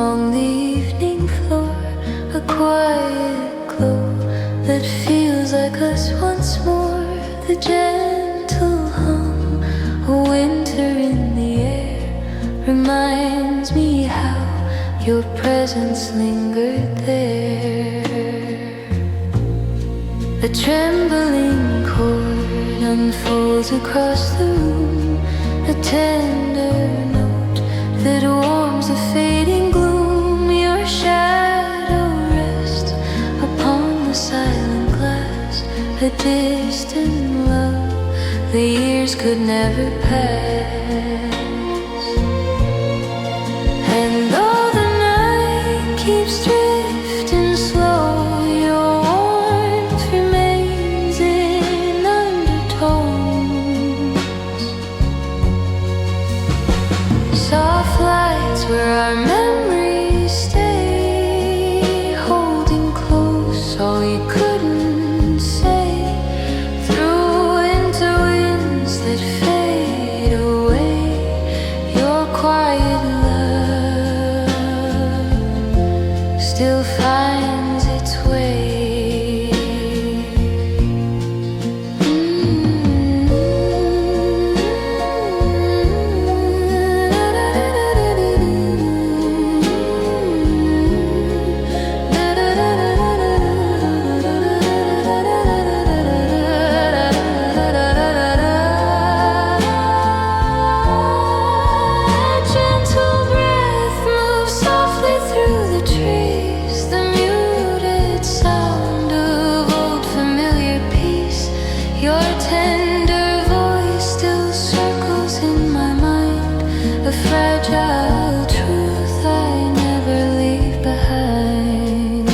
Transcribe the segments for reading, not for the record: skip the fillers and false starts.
along the evening floor, a quiet glow that feels like us once more. The gentle hum of winter in the air reminds me how your presence lingered there. A trembling chord unfolds across the room, a tender note that warms the fading gloom. Your shadow rests upon the silent glass, a distant love the years could never pass. And though the night keeps drifting slow, your warmth remains in undertones. Soft lights where our memories stay, holding close all you couldn't say, through winter winds that fade away. Your quiet love still finds its way. Gentle breath moves softly through the trees, the muted sound of old familiar peace. Your tender voice still circles in my mind, a fragile truth I never leave behind.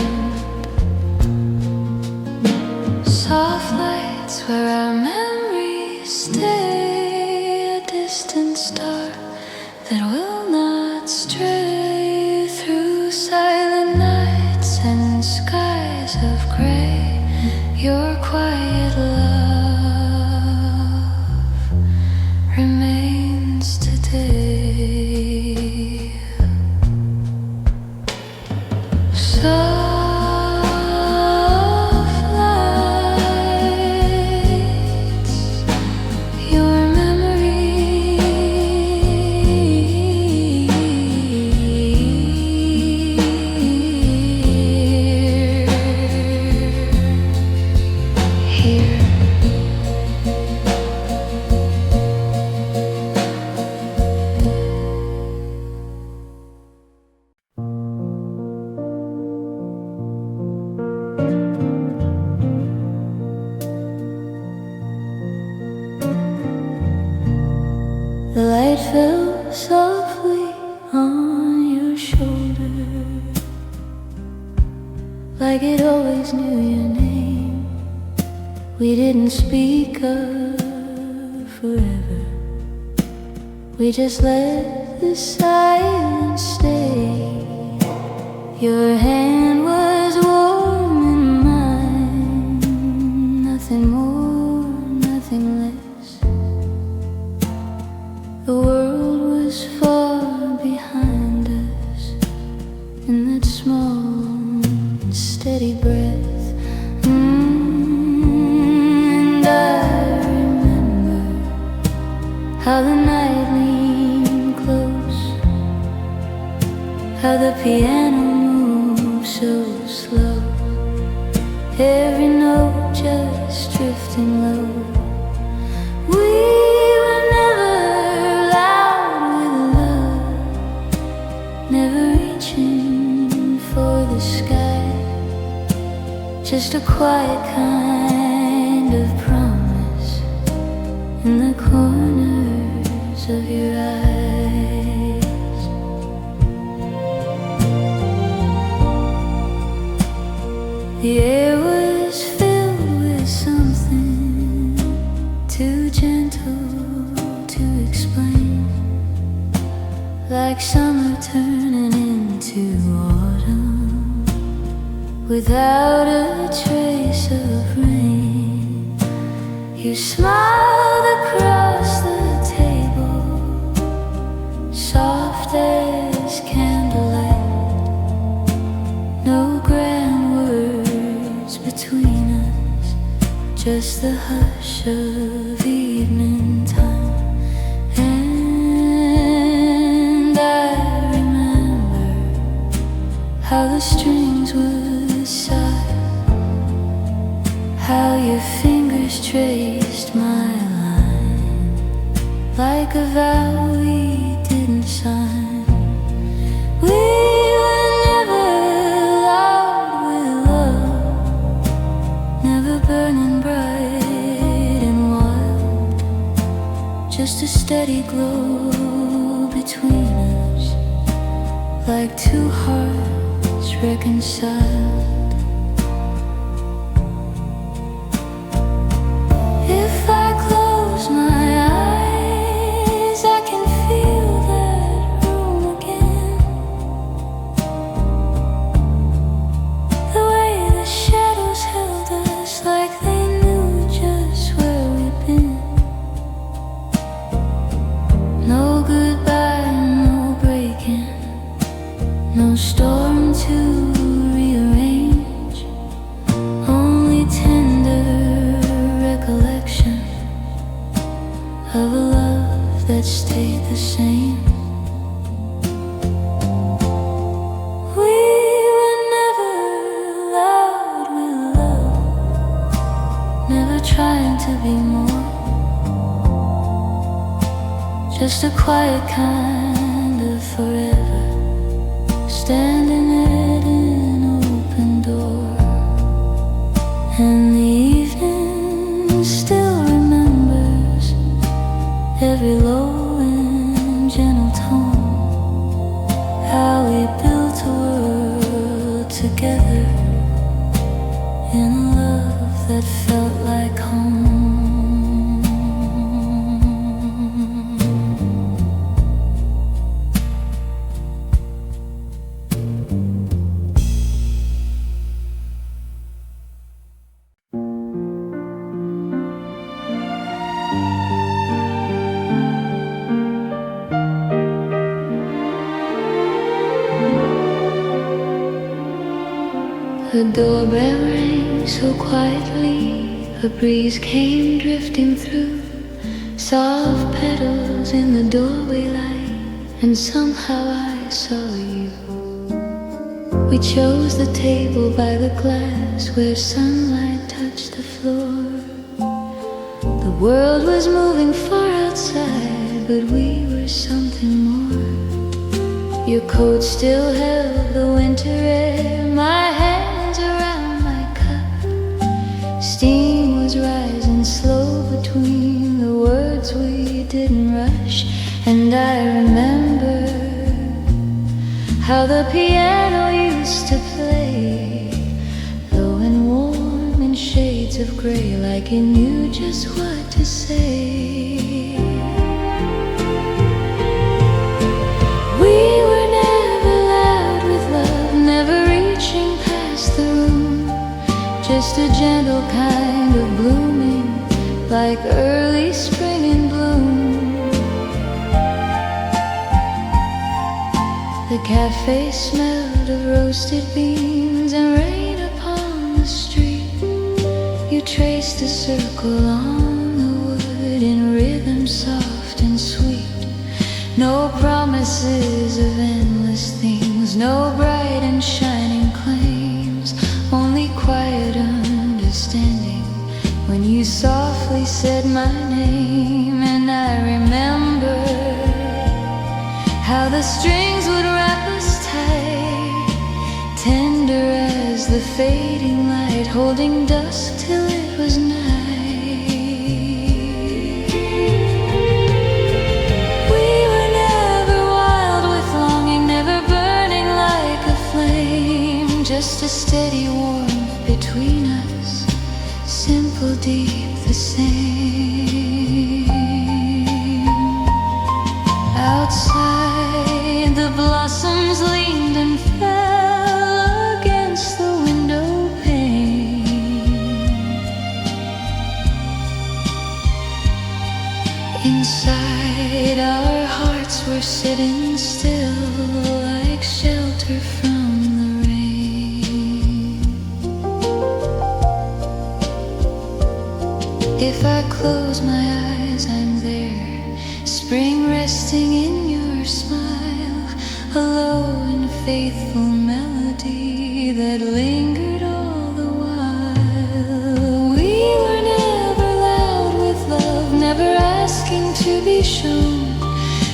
Soft lights where our memories stay, a distant star that will not stray, through silent nights and skies of gray. Your quiet love remains today. Soft lights, your here. The light fell softly on your shoulder, like it always knew your name. We didn't speak of forever, we just let the silence stay. Your hand was warm in mine, nothing more, nothing less. The world was far behind us in that small, steady breath. And I remember how the night leaned close, how the piano moved so slow, every note just drifting low. We were never loud with love, never reaching for the sky, just a quiet kind of promise in the corners of your eyes. The air was filled with something too gentle to explain, like summer turning into autumn without a trace of rain. You smiled across the table, soft as candlelight, just the hush of evening time. And I remember how the strings would sigh, how your fingers traced my line, like a vow we didn't sign. We were never loud with love, never burning bright and wild, just a steady glow between us, like two hearts reconciled. If I close my eyes, I can feel that room again. The way the shadows held us, like they knew just where we'd been. No goodbye, no breaking, no storm to rearrange, only tender recollection of a love that stayed the same. We were never loud with love, never trying to be more, just a quiet kind of forever, standing at an open door. And the evening still remembers every low and gentle tone, how we built a world together in a love that felt like home. The doorbell rang so quietly, a breeze came drifting through, soft petals in the doorway light, and somehow I saw you. We chose the table by the glass where sunlight touched the floor. The world was moving far outside, but we were something more. Your coat still held the winter air, my hands around my cup. Steam was rising slow between the words we didn't rush. And I remember how the piano used to play, low and warm in shades of gray, like it knew just what to say. We were never loud with love, never reaching past the room, just a gentle kind of blooming, like early spring in bloom. The cafe smelled of roasted beans and rain upon the street. You traced a circle on the wood in rhythm soft and sweet. No promises of endless things, no bright and shining claims, only quiet understanding when you softly said my name. And I remember how the strings would wrap us tight, tender as the fading light, holding dusk till it was night. We were never wild with longing, never burning like a flame, just a steady warmth between us, simple, deep, the same. Outside, the blossoms leaned and fell against the window pane. Inside, our hearts were sitting still, like shelter from the rain. I close my eyes, I'm there. Spring resting in your smile, a low and faithful melody that lingered all the while. We were never loud with love, never asking to be shown.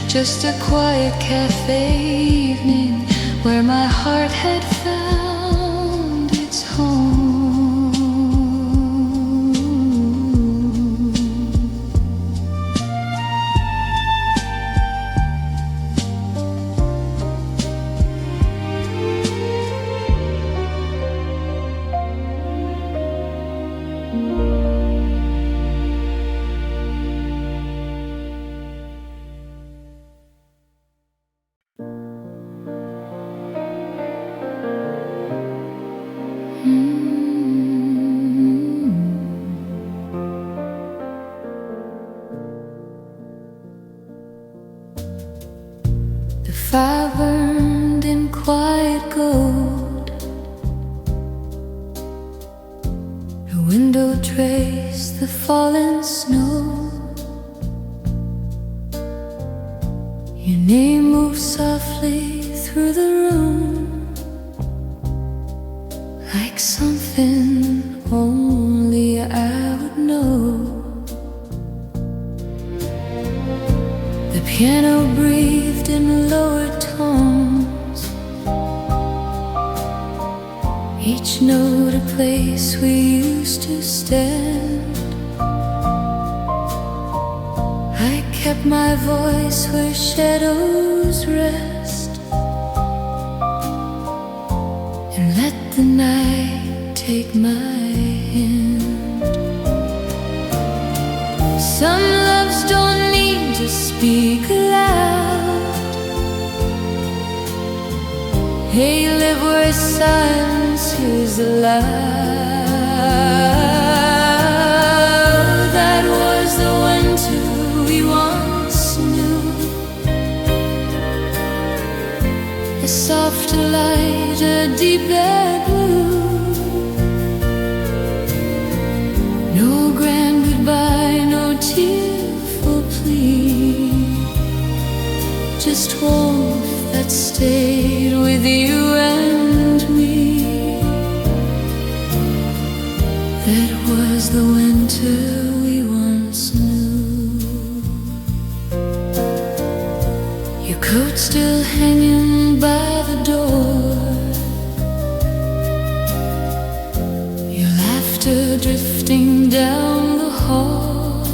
Just a quiet cafe evening where my heart had found its home. The fire burned in quiet gold. The window traced the fallen snow. Your name moved softly through the room, like something only I would know. The piano breathed in lower tones, each note a place we used to stand. I kept my voice where shadows rest, and let the night take my hand. Some loves don't need to speak aloud. They live where silence is allowed. That was the winter we once knew. A soft light, a deep red blue. No grand goodbye, no tearful plea, just warmth that stayed with you and me. That was the winter we once knew. Your coat still hanging by the door, your laughter drifting down the hall.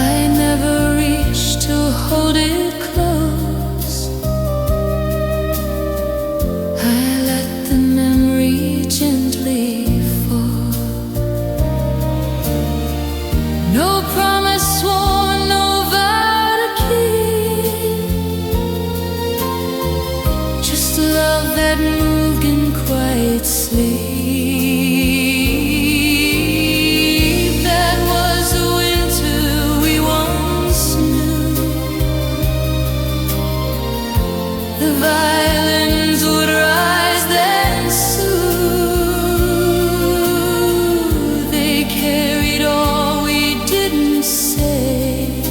I never reached to hold it close. I let the memory gently fall. No promise sworn, no vow to keep, just love that moved in quiet sleep. That was the winter we once knew. The violins would rise then soothe. They carried all we didn't say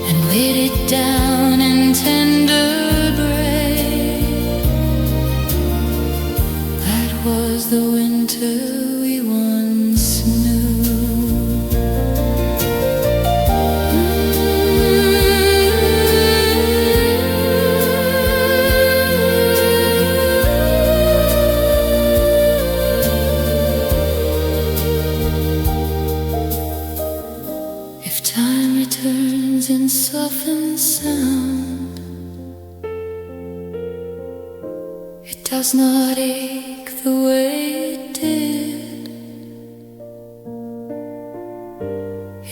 and laid it down in tender gray. That was the winter we once knew. If time returns in softened sound, it does not ache the way it did.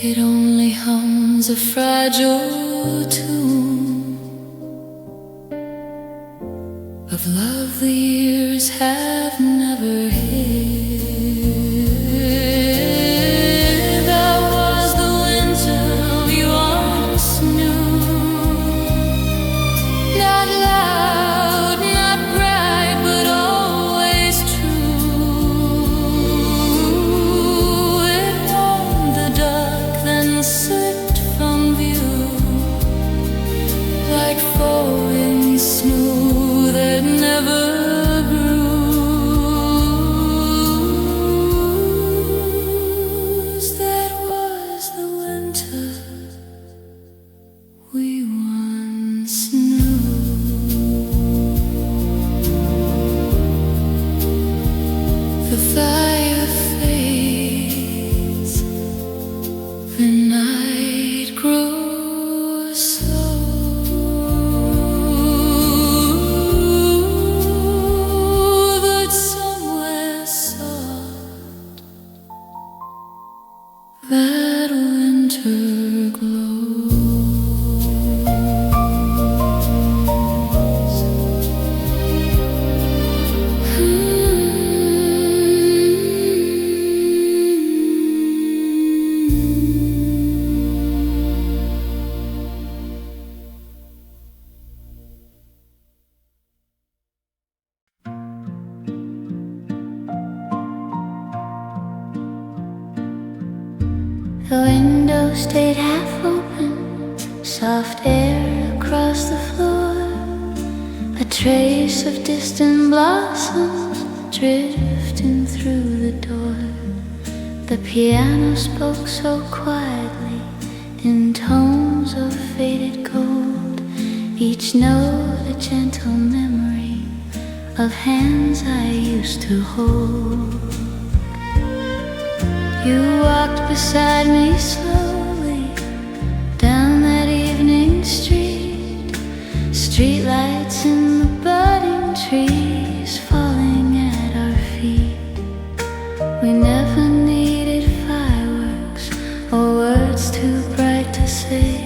It only hums a fragile tune of love the years have never hid. That was the winter we once knew. Not loud, not bright, but always true. The window stayed half open, soft air across the floor, a trace of distant blossoms drifting through the door. The piano spoke so quietly in tones of faded gold, each note a gentle memory of hands I used to hold. You walked beside me slowly down that evening street, streetlights in the budding trees falling at our feet. We never needed fireworks or words too bright to say.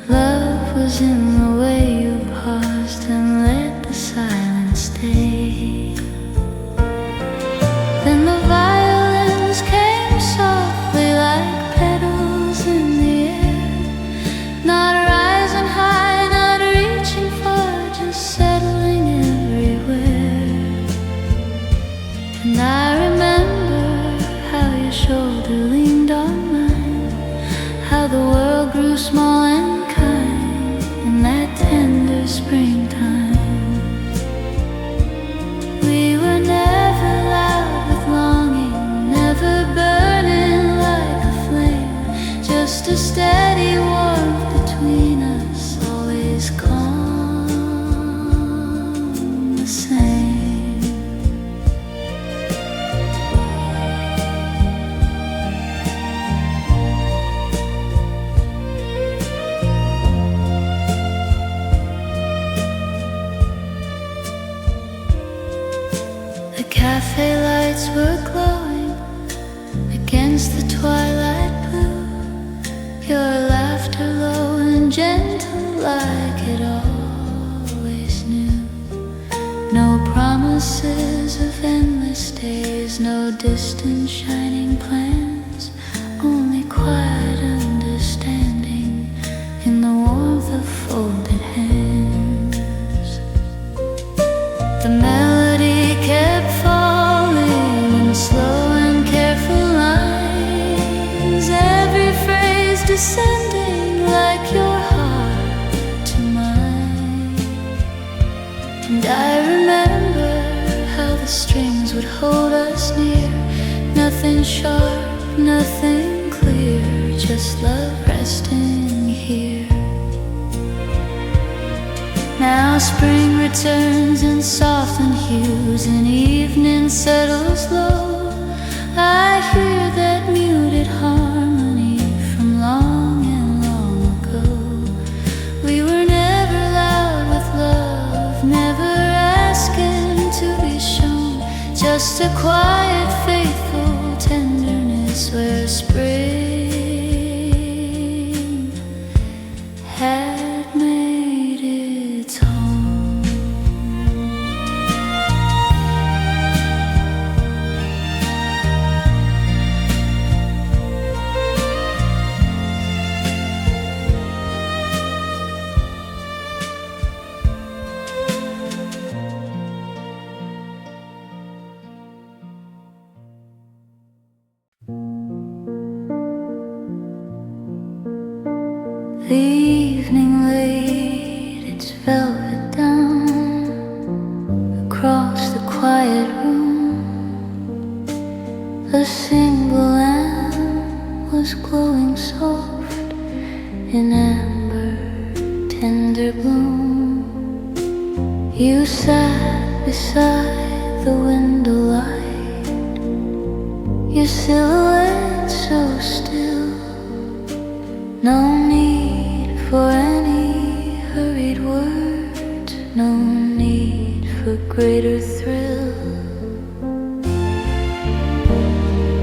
Love was in the way you paused and let the silence stay. Then the violins came softly like petals in the air, not rising high, not reaching far, just settling everywhere. And I remember how your shoulder leaned on mine, how the world grew small and kind in that tender springtime. We were never loud with longing, never burning like a flame, just a steady warmth between us, always calm the same. The cafe lights were glowing against the twilight blue, your laughter low and gentle like it always knew. No promises of endless days, no distant shining plans, only quiet understanding in the warmth of folded hands. The melody kept falling in slow and careful lines, every phrase descending like your heart to mine. And I remember how the strings would hold us near, nothing sharp, nothing clear, just love resting here. Now spring returns in softened hues and evening settles low. I hear that muted harmony from long and long ago. We were never loud with love, never asking to be shown, just a quiet, faithful tenderness where spring had made its home. The evening laid its velvet down across the quiet room. A single lamp was glowing soft in amber, tender bloom. You sat beside the window light, your silhouette so still. No need for any hurried words, no need for greater thrill.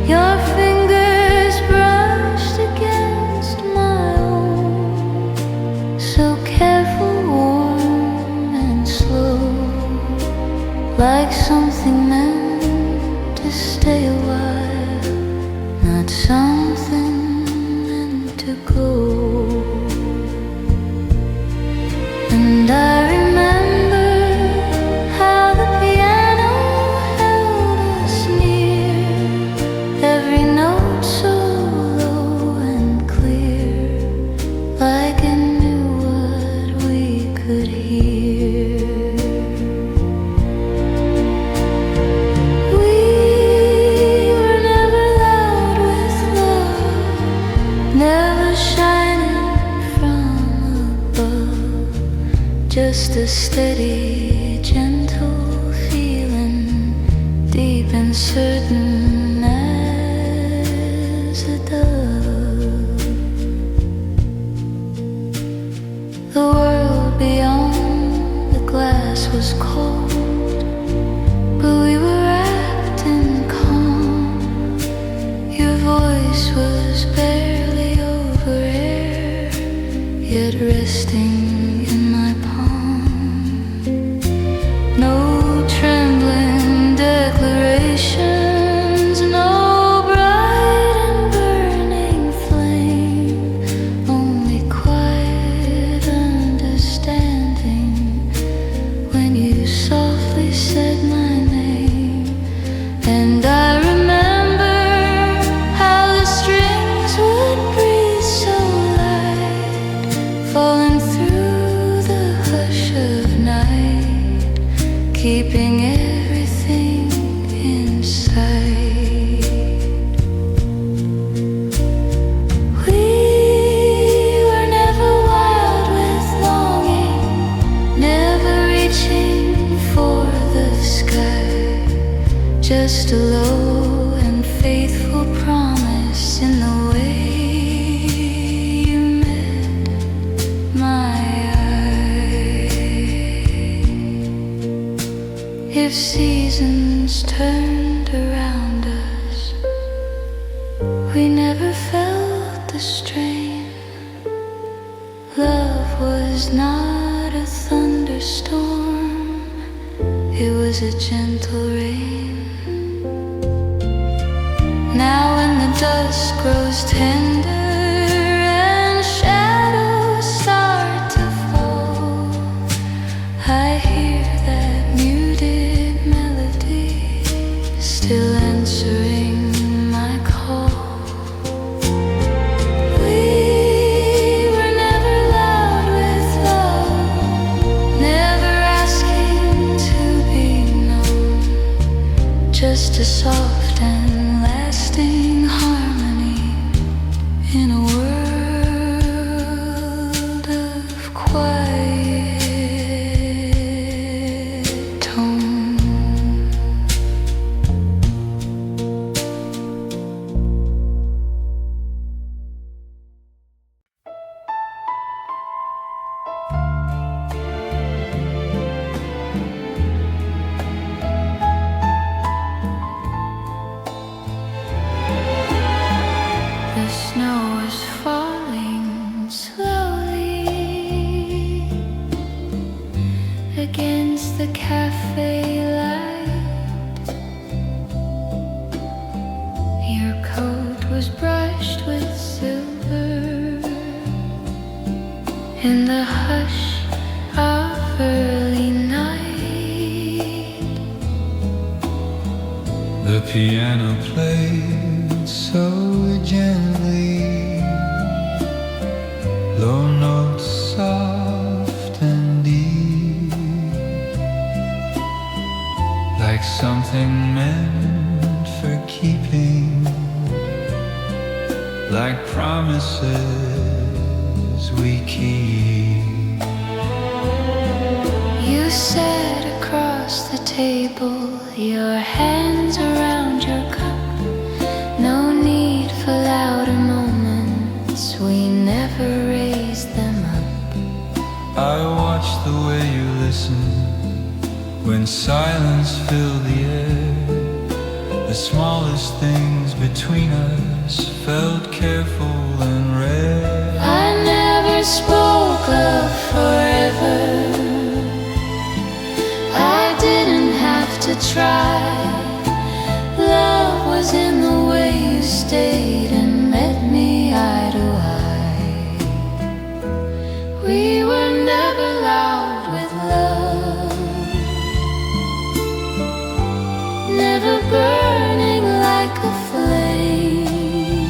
Your fingers brushed against my own, so careful, warm and slow, like something meant to stay a while, not something meant to go. And I remember how the piano held us near, every note so low, just a steady, gentle feeling, deep and certain as a dove. The world beyond the glass was cold, but we were wrapped in calm. Your voice was barely over air, yet resting in my palm. No trembling declarations, no bright and burning flame, only quiet understanding when you softly said my name. And I remember how the strings would breathe so light, falling through the hush of night, keeping everything inside. We were never wild with longing, never reaching for the sky, just a low and faithful promise in the way you met my eye. If seasons turned around us, we never felt the strain. Love was not a thunderstorm, it was a gentle rain. Now when the dusk grows tender and shadows start to fall, I hear that muted melody still answering my call. We were never loud with love, never asking to be known, just a soft and lasting harmony in a world of quiet tone. The snow is falling slowly against the cafe light. Your coat was brushed with silver in the hush of early night. The piano played so gently, low notes soft and deep, like something meant for keeping, like promises we keep. You sat across the table, your hands around your cup. No need for louder moments, we never raised them up. I watched the way you listened when silence filled the air. The smallest things between us felt careful and rare. I never spoke of forever, I didn't have to try. Love was in the way you stayed and met me eye to eye. We were never loud with love, never burning like a flame,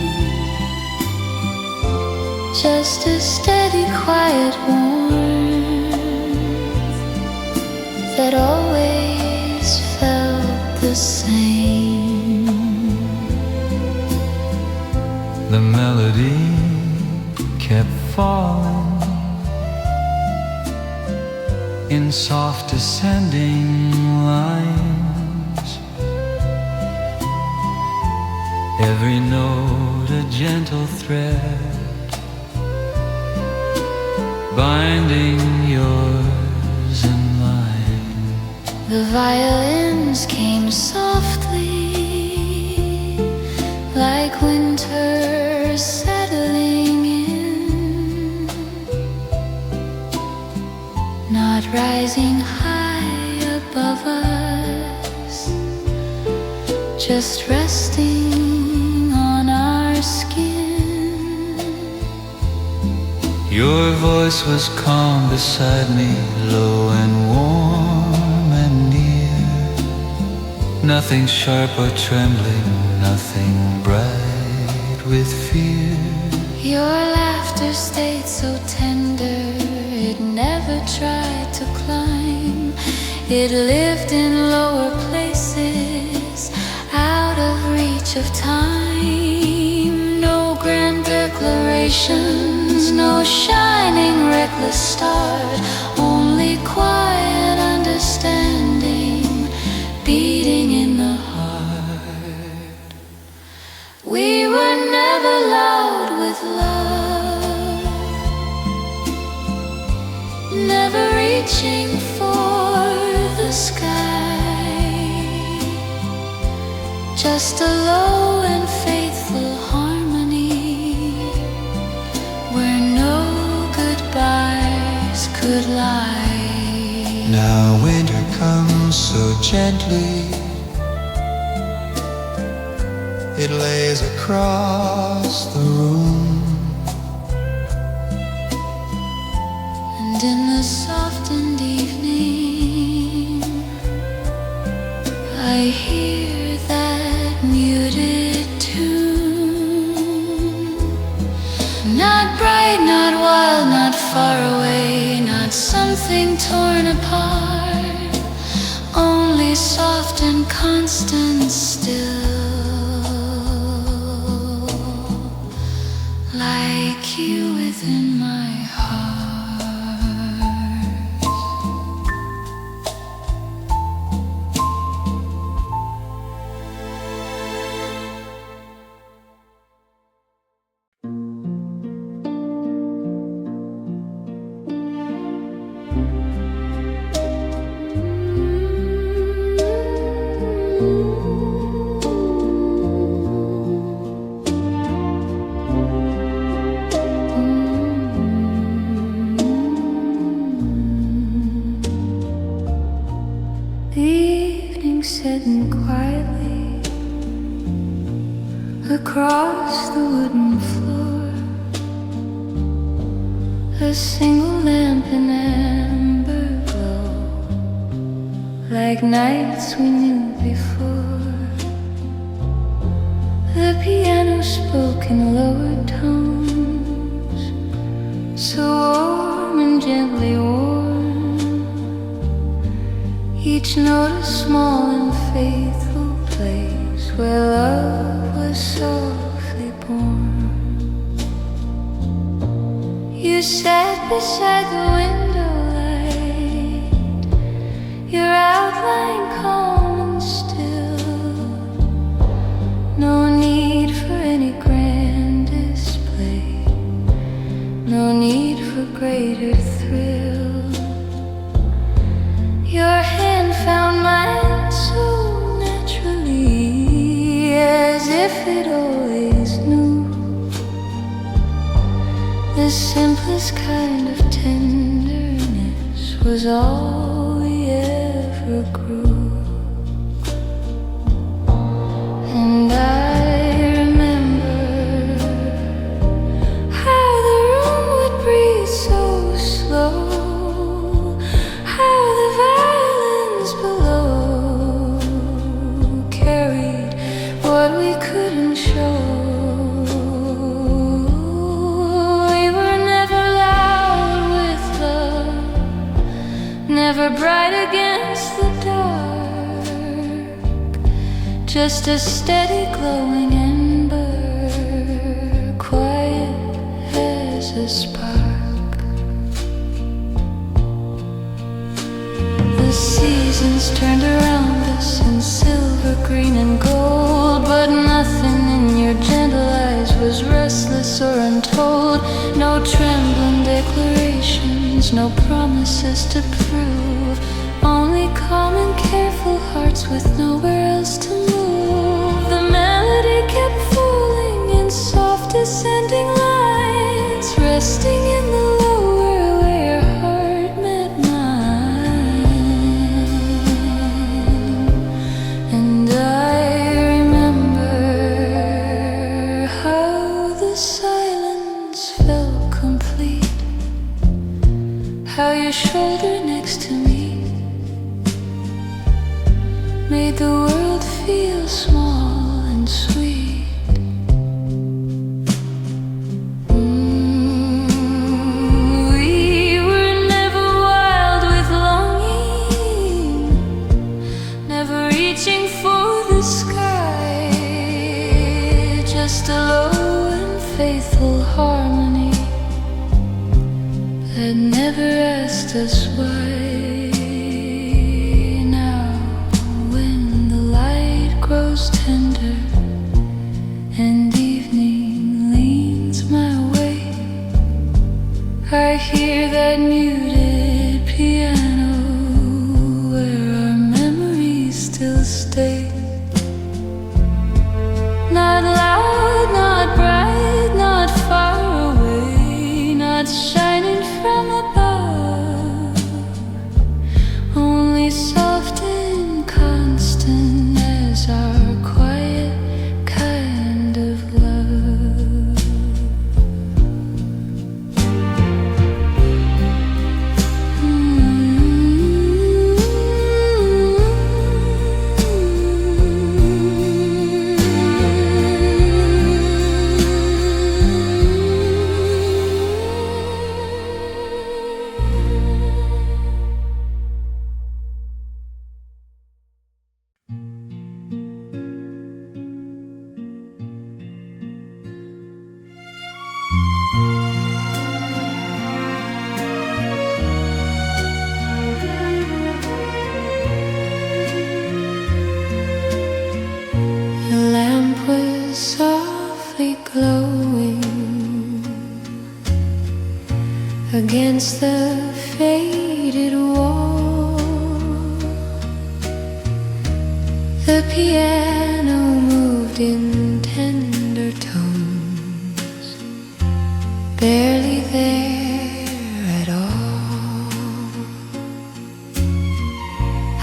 just a steady, quiet warmth that always felt the same. The melody kept falling in soft descending lines. Every note a gentle thread, binding yours and mine. The violins came softly, like winter settling in, not rising high above us, just resting on our skin. Your voice was calm beside me, low and warm and near. Nothing sharp or trembling, nothing bright with fear. Your laughter stayed so tender, it never tried to climb. It lived in lower places, out of reach of time. No grand declarations, no shining reckless start, only quiet understanding beating in the heart. We were never loud with love, never reaching for the sky, just a low and faithful harmony where no goodbyes could lie. Now winter comes so gently, it lays across the room, and in the softened evening I hear that muted tune. Not bright, not wild, not far away, not something torn apart, only soft and constant still, like you within my heart. Sitting quietly across the wooden floor, a single lamp in amber glow, like nights we knew before. The piano spoke in lower tones, so warm and gently warm, each note a small and faithful place where love was softly born. You sat beside the window light, your outline calm and still. No need for any grand display, no need for greater thrill. Your hand found mine so naturally, as if it always knew. The simplest kind of tenderness was all we ever grew. And I remember how the room would breathe so slow, how the violins below carried what we couldn't show. We were never loud with love, never bright against the dark, just a steady glowing ember, quiet as a spark. distance turned around us in silver, green and gold, but nothing in your gentle eyes was restless or untold. No trembling declarations, no promises to prove, only calm and careful hearts with nowhere else to move. The melody kept falling in soft descending lines, resting in the lower where your heart met mine. And I remember how the silence felt complete, how your shoulder next to me made the world feel small and sweet. We were never wild with longing, never reaching for the sky, just a low and faithful harmony that never asked us why. Grows tender and evening leans my way, I hear that muted piano where our memories still stay. Not loud, not bright, not far away, not shining from above, only soft and constant, our quiet kind of love. Against the faded wall, the piano moved in tender tones, barely there at all.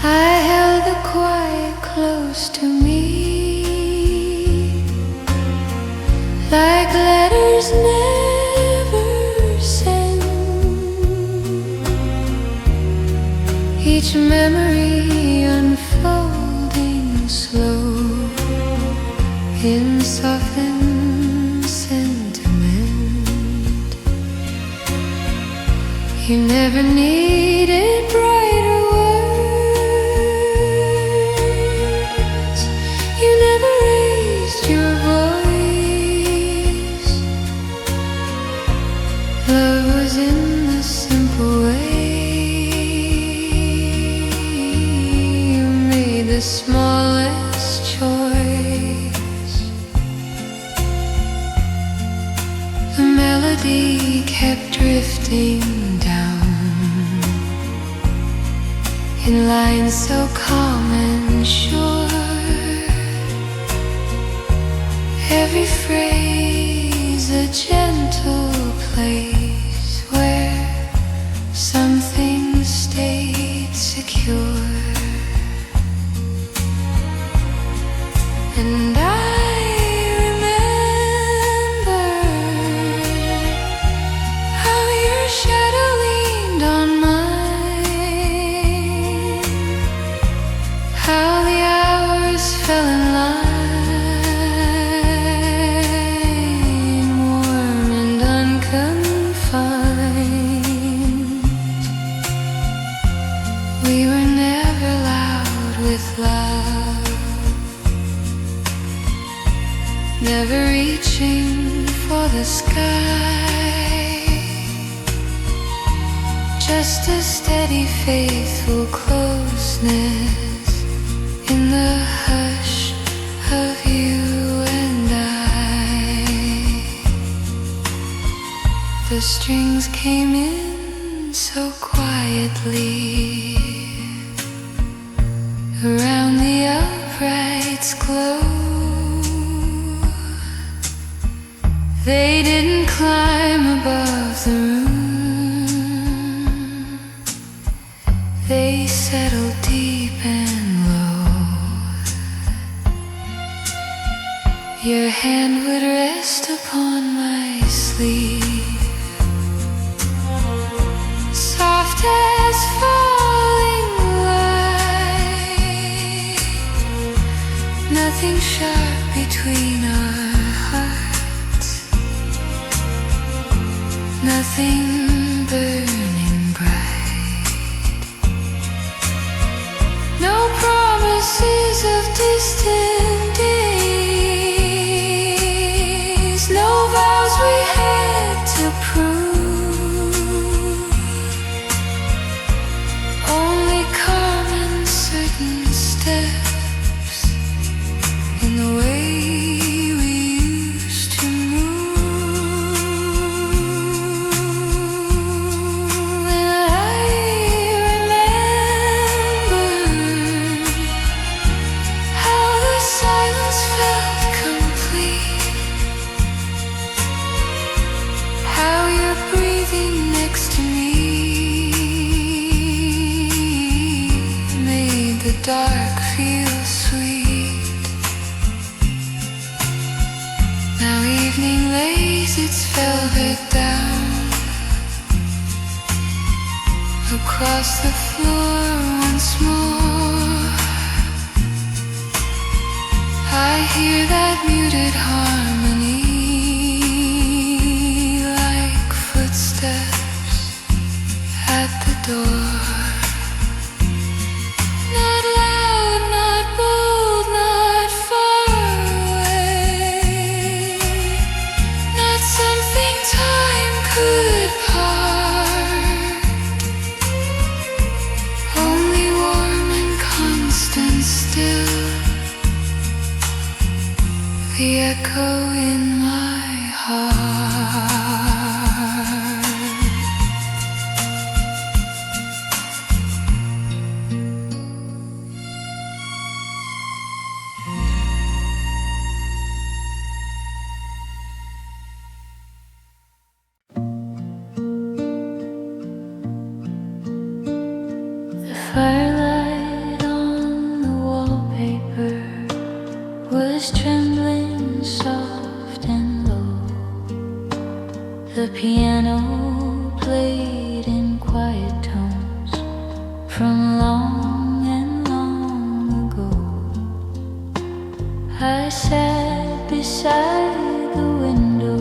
I held the quiet close to me, like letters never sent. Each memory unfolding slow in softened sentiment. You never needed brighter words, you never raised your voice. Love was in the simple way. The smallest choice. The melody kept drifting down in lines so calm and sure. Every phrase a gentle place where something stayed secure. And I remember how your shadow leaned on mine, how the hours fell in line, warm and unconfined. We were never loud with love, never reaching for the sky, just a steady, faithful closeness in the hush of you and I. The strings came in so quietly around the upright's glow. They didn't climb above the room, they settled deep and low. Your hand would rest upon my sleeve, soft as falling light, nothing sharp between our hearts, nothing burning bright, no promises of distant days, no vows we had to prove, only calm and certain steps in the way we used to move. And I remember how the silence felt complete, how you're breathing next to me made the dark feel sweet. Now evening lays its velvet down across the floor once more. I hear that muted harmony like footsteps at the door. Not loud, not bold, not far away, not something time could part, only warm and constant still, the echo in my heart. The firelight on the wallpaper was trembling soft and low. The piano played in quiet tones from long and long ago. I sat beside the window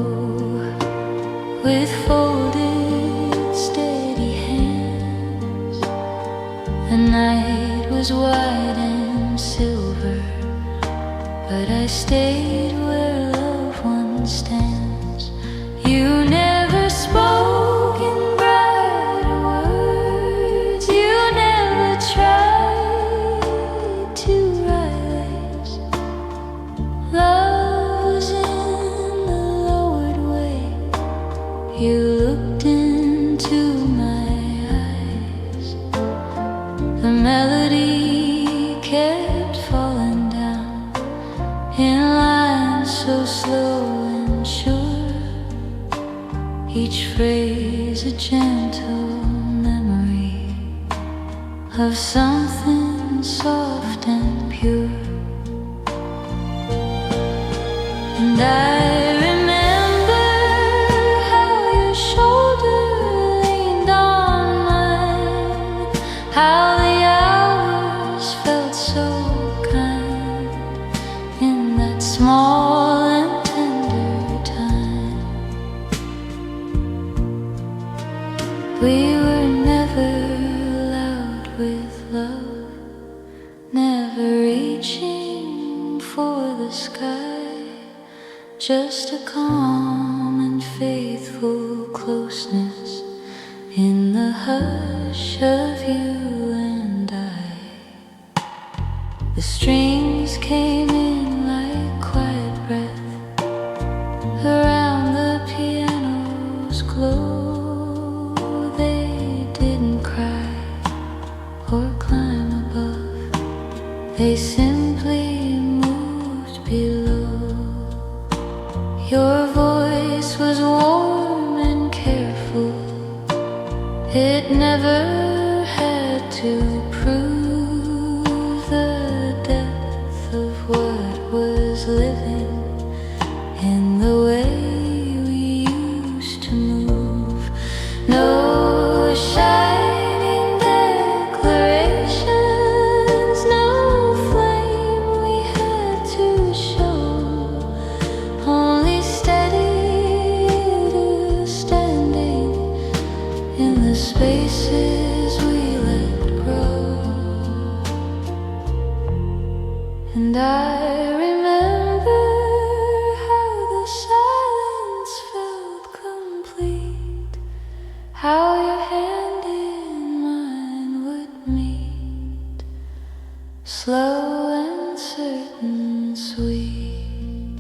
with folded steady hands. The night was white and silver, but I stayed where loved one stands. You never spoke in brighter words, you never tried to rise. Love was in the lowered way, you looked into my eyes. The melody kept falling down in lines so slow and sure, each phrase a gentle memory of something soft and pure. And I remember how your shoulder leaned on mine, how the hours felt so kind in that small and tender time. We were never loud with love, never reaching for the sky, just a calm and faithful closeness in the the hush of you and I. The strings came in like quiet breath around the piano's glow. They didn't cry or climb above, they simply moved below. Your voice was warm and careful, it never had to prove the depth of what was living in the way we used to move. No shining declarations, no flame we had to show, only steady standing in the spaces we let grow. And I remember how the silence felt complete, how your hand in mine would meet, slow and certain, sweet.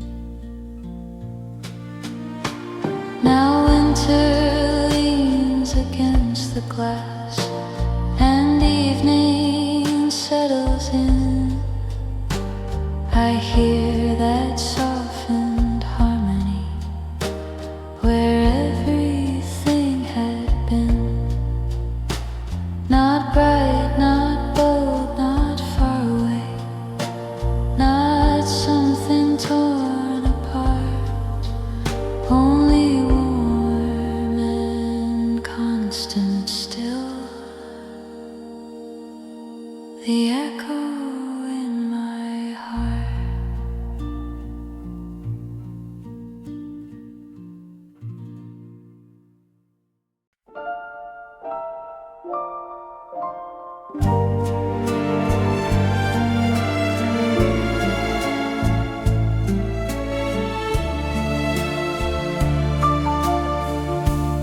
Now winter leans against the glass and evening settles in. I hear that softened harmony where everything had been. Not bright, not bold, not far away, not something torn apart, only warm and constant still. The echo in my heart.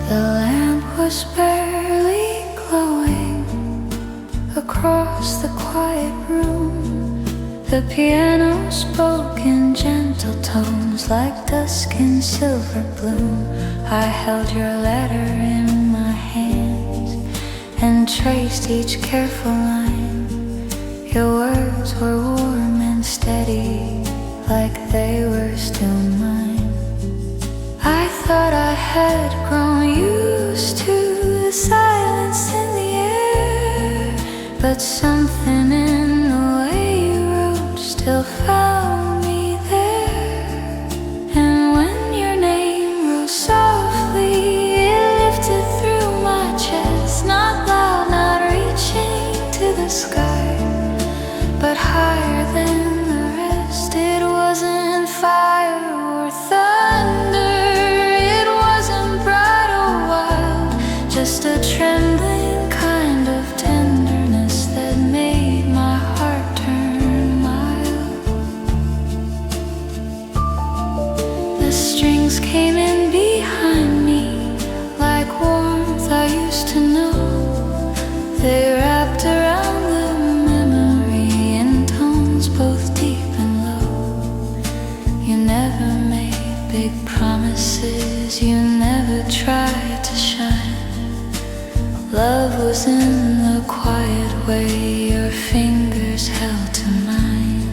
The lamp was barely glowing across the quiet room. The piano spoke in gentle tones like dusk in silver bloom. I held your letter in my hands and traced each careful line. Your words were warm and steady like they were still mine. I thought I had grown used to the silence in the air, but something in the way you wrote still found me there. And when your name rose softly, it lifted through my chest, not loud, not reaching to the sky, but higher than the rest. It wasn't fire or thunder, just a trembling kind of tenderness that made my heart turn mild. The strings came in behind me like warmth I used to know. They wrapped around the memory in tones both deep and low. You never made big promises, you never tried to shine. Love was in the quiet way your fingers held to mine.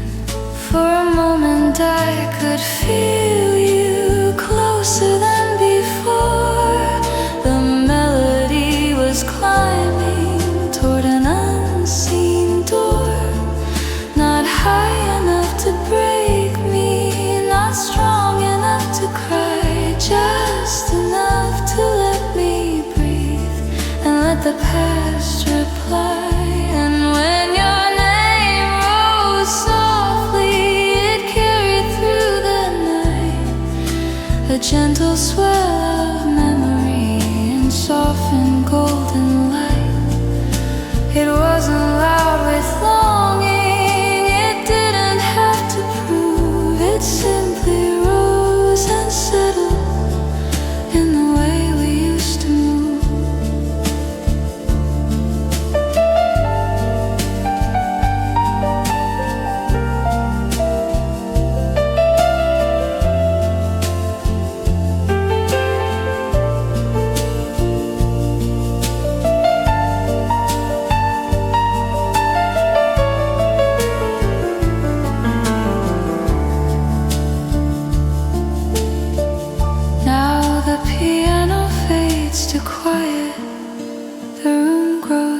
For a moment I could feel you closer than before. The melody was climbing toward an unseen door, not high enough to break me, not strong enough to cry, just enough to let me breathe and let the past reply. And when your name rose softly, it carried through the night, a gentle swell of memory and softened golden light. It wasn't loud with longing, it didn't have to prove, it simply rose and settled in the way we used to move.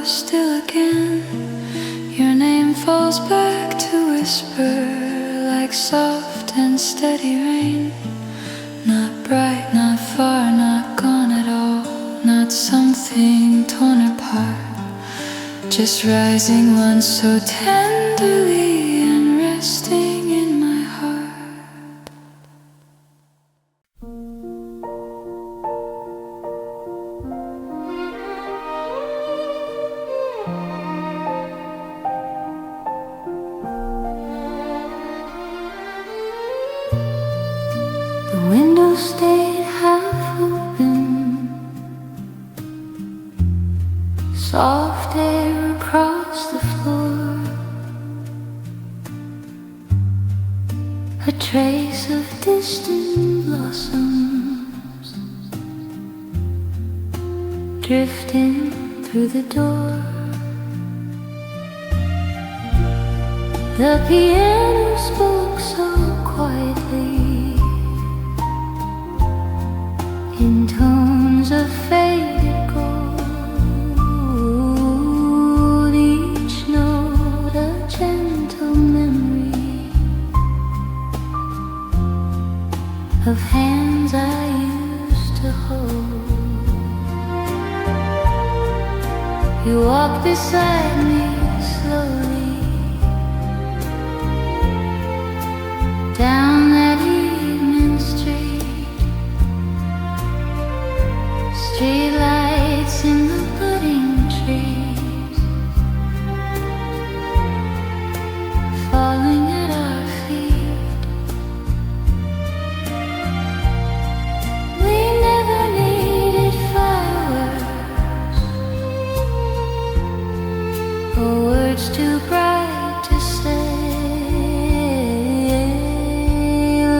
still again. Your name falls back to whisper like soft and steady rain. Not bright, not far, not gone at all. Not something torn apart. Just rising once so tenderly and resting in my heart. The window stayed half open. Soft air across the floor. A trace of distant blossoms drifting through the door. The piano spoke so quietly in tones of faded gold. Each note a gentle memory of hands I used to hold. You walked beside me slowly down that evening street. Streetlights in the budding trees falling at our feet. We never needed fireworks or words too bright to say.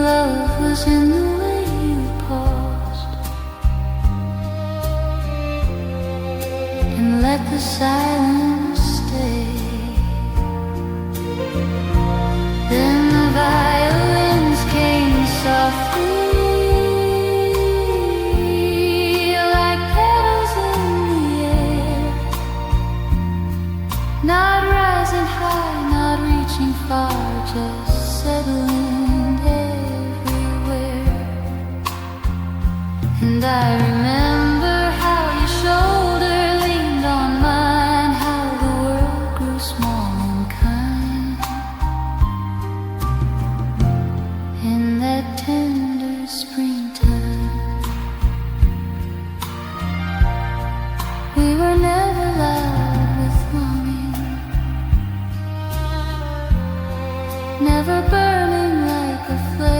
Love was in the way you paused and let the silence stay. Then the violins came softly like petals in the air, not rising high, not reaching far, just settling everywhere. And I remember how your shoulder leaned on mine, how the world grew small and kind in that tender springtime. We were never loud with longing, never burning like a flame,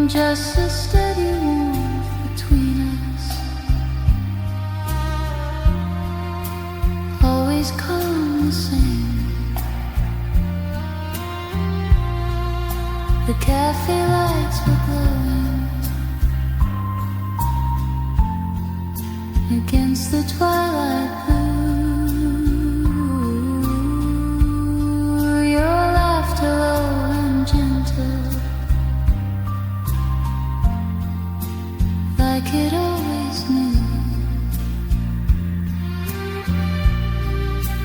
just a steady warmth between us, always calm the same. The cafe lights were glowing against the twilight blue. Your laughter low and gentle, like it always knew.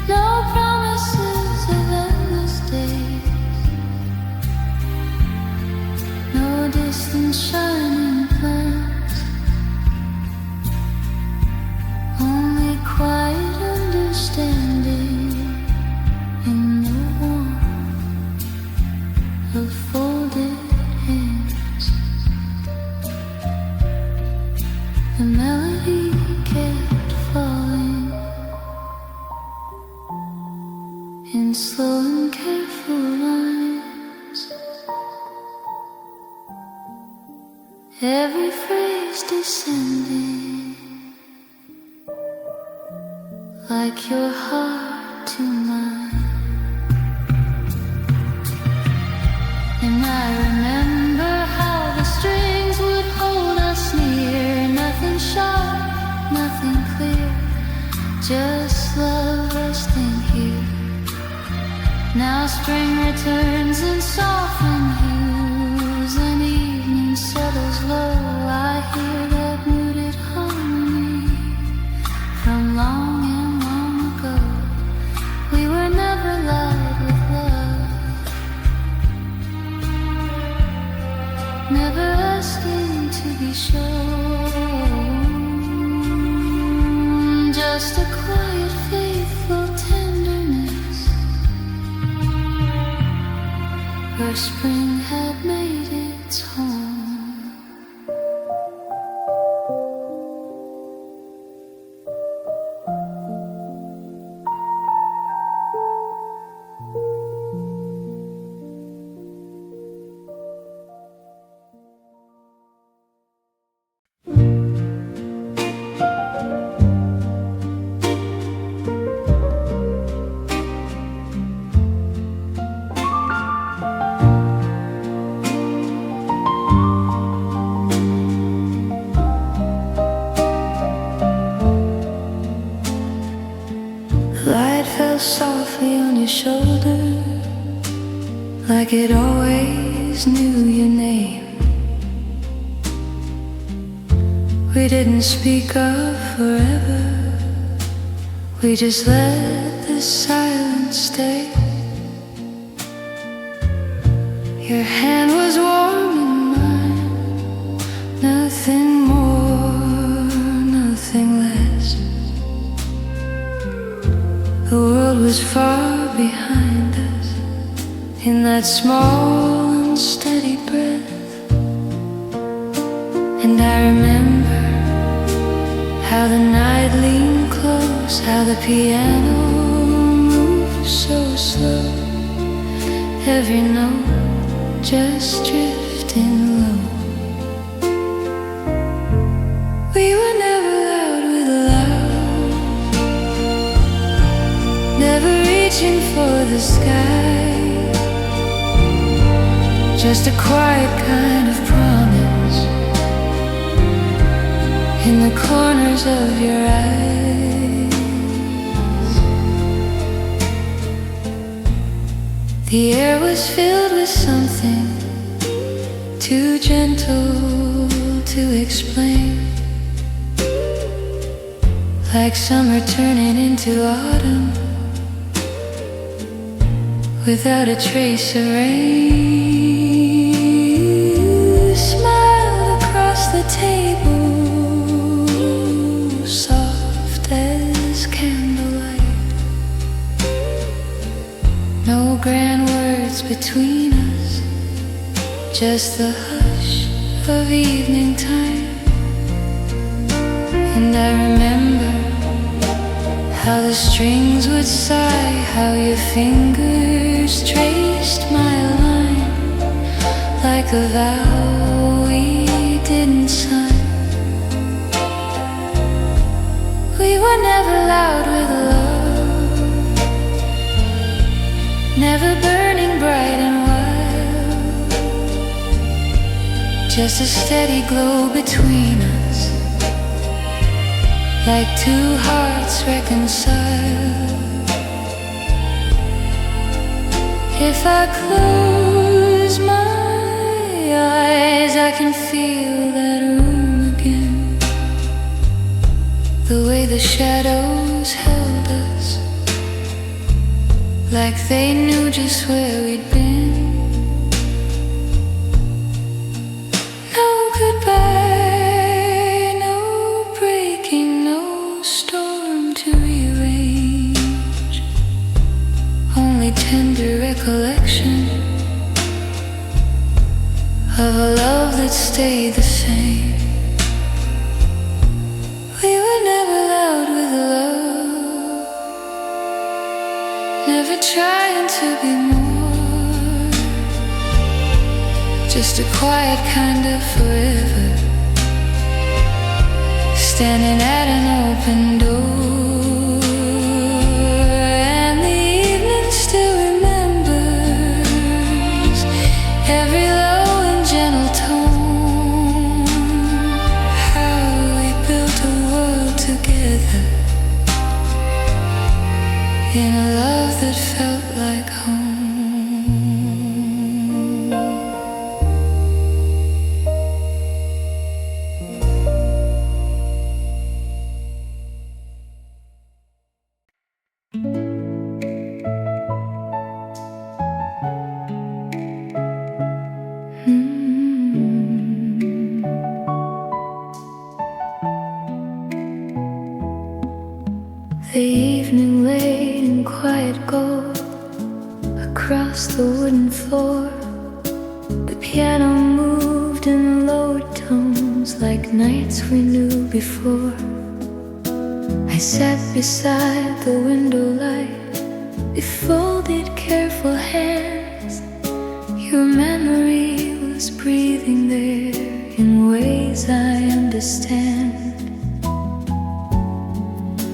No promises of endless days, no distant shining plans, only quiet understanding in the warmth of folded hands. The melody kept falling in slow and careful lines, every phrase descending like your heart to mine. And I remember how the strings would hold us near, nothing sharp, nothing clear, just love resting here. Now spring returns in softened hues, and evening settles low. I hear that muted harmony like it always knew your name. We didn't speak of forever, we just let the silence stay. Your hand was warm in mine, nothing more, nothing less. The world was far behind us in that small unsteady breath. And I remember how the night leaned close, how the piano moved so slow, every note just drifting low. We were never loud with love, never reaching for the sky, just a quiet kind of promise in the corners of your eyes. The air was filled with something too gentle to explain, like summer turning into autumn without a trace of rain. You smiled across the table, soft as candlelight. No grand words between us, just the hush of evening time. And I remember how the strings would sigh, how your fingers traced my line, like a vow we didn't sign. We were never loud with love, never burning bright and wild, just a steady glow between us, like two hearts reconciled. If I close my eyes, I can feel that room again, the way the shadows held us, like they knew just where we'd been. No goodbye, no breaking, no storm to rearrange, only tender recollection of a love that stayed the same. We were never loud with love, never trying to be more, just a quiet kind of forever, standing at an open door. And the evening still remembers every low and gentle tone, how we built a world together in a love that felt like home. The evening lay in quiet gold across the wooden floor. The piano moved in lower tones like nights we knew before. I sat beside the window light with folded careful hands. Your memory was breathing there in ways I understand.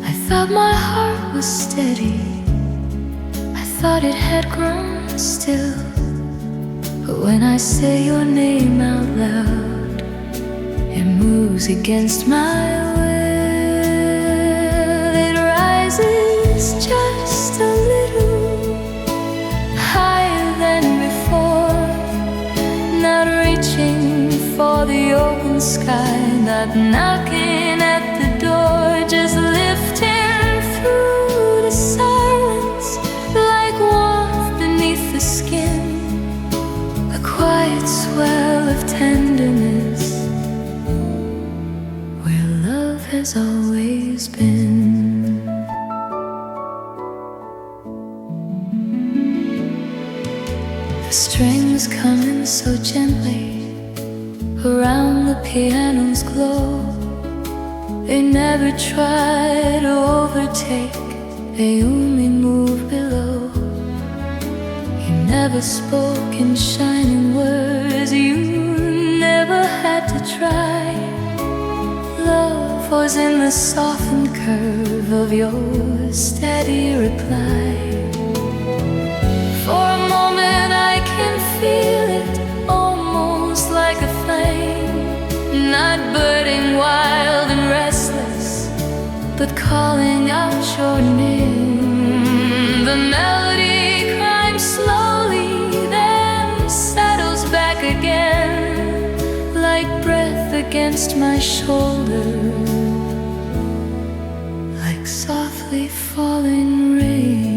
I thought my heart was steady, I thought it had grown still. But when I say your name out loud, it moves against my will. It rises just a little higher than before. sky, not knocking at the door, just lifting through the silence like warmth beneath the skin, a quiet swell of tenderness where love has always been. The strings coming so gently around the piano's glow. They never try to overtake, they only move below. You never spoke in shining words, you never had to try. Love was in the softened curve of your steady reply. For a moment I can feel it, almost like a flame, not burning wild and restless, but calling out your name. The melody climbs slowly, then settles back again, like breath against my shoulder, like softly falling rain.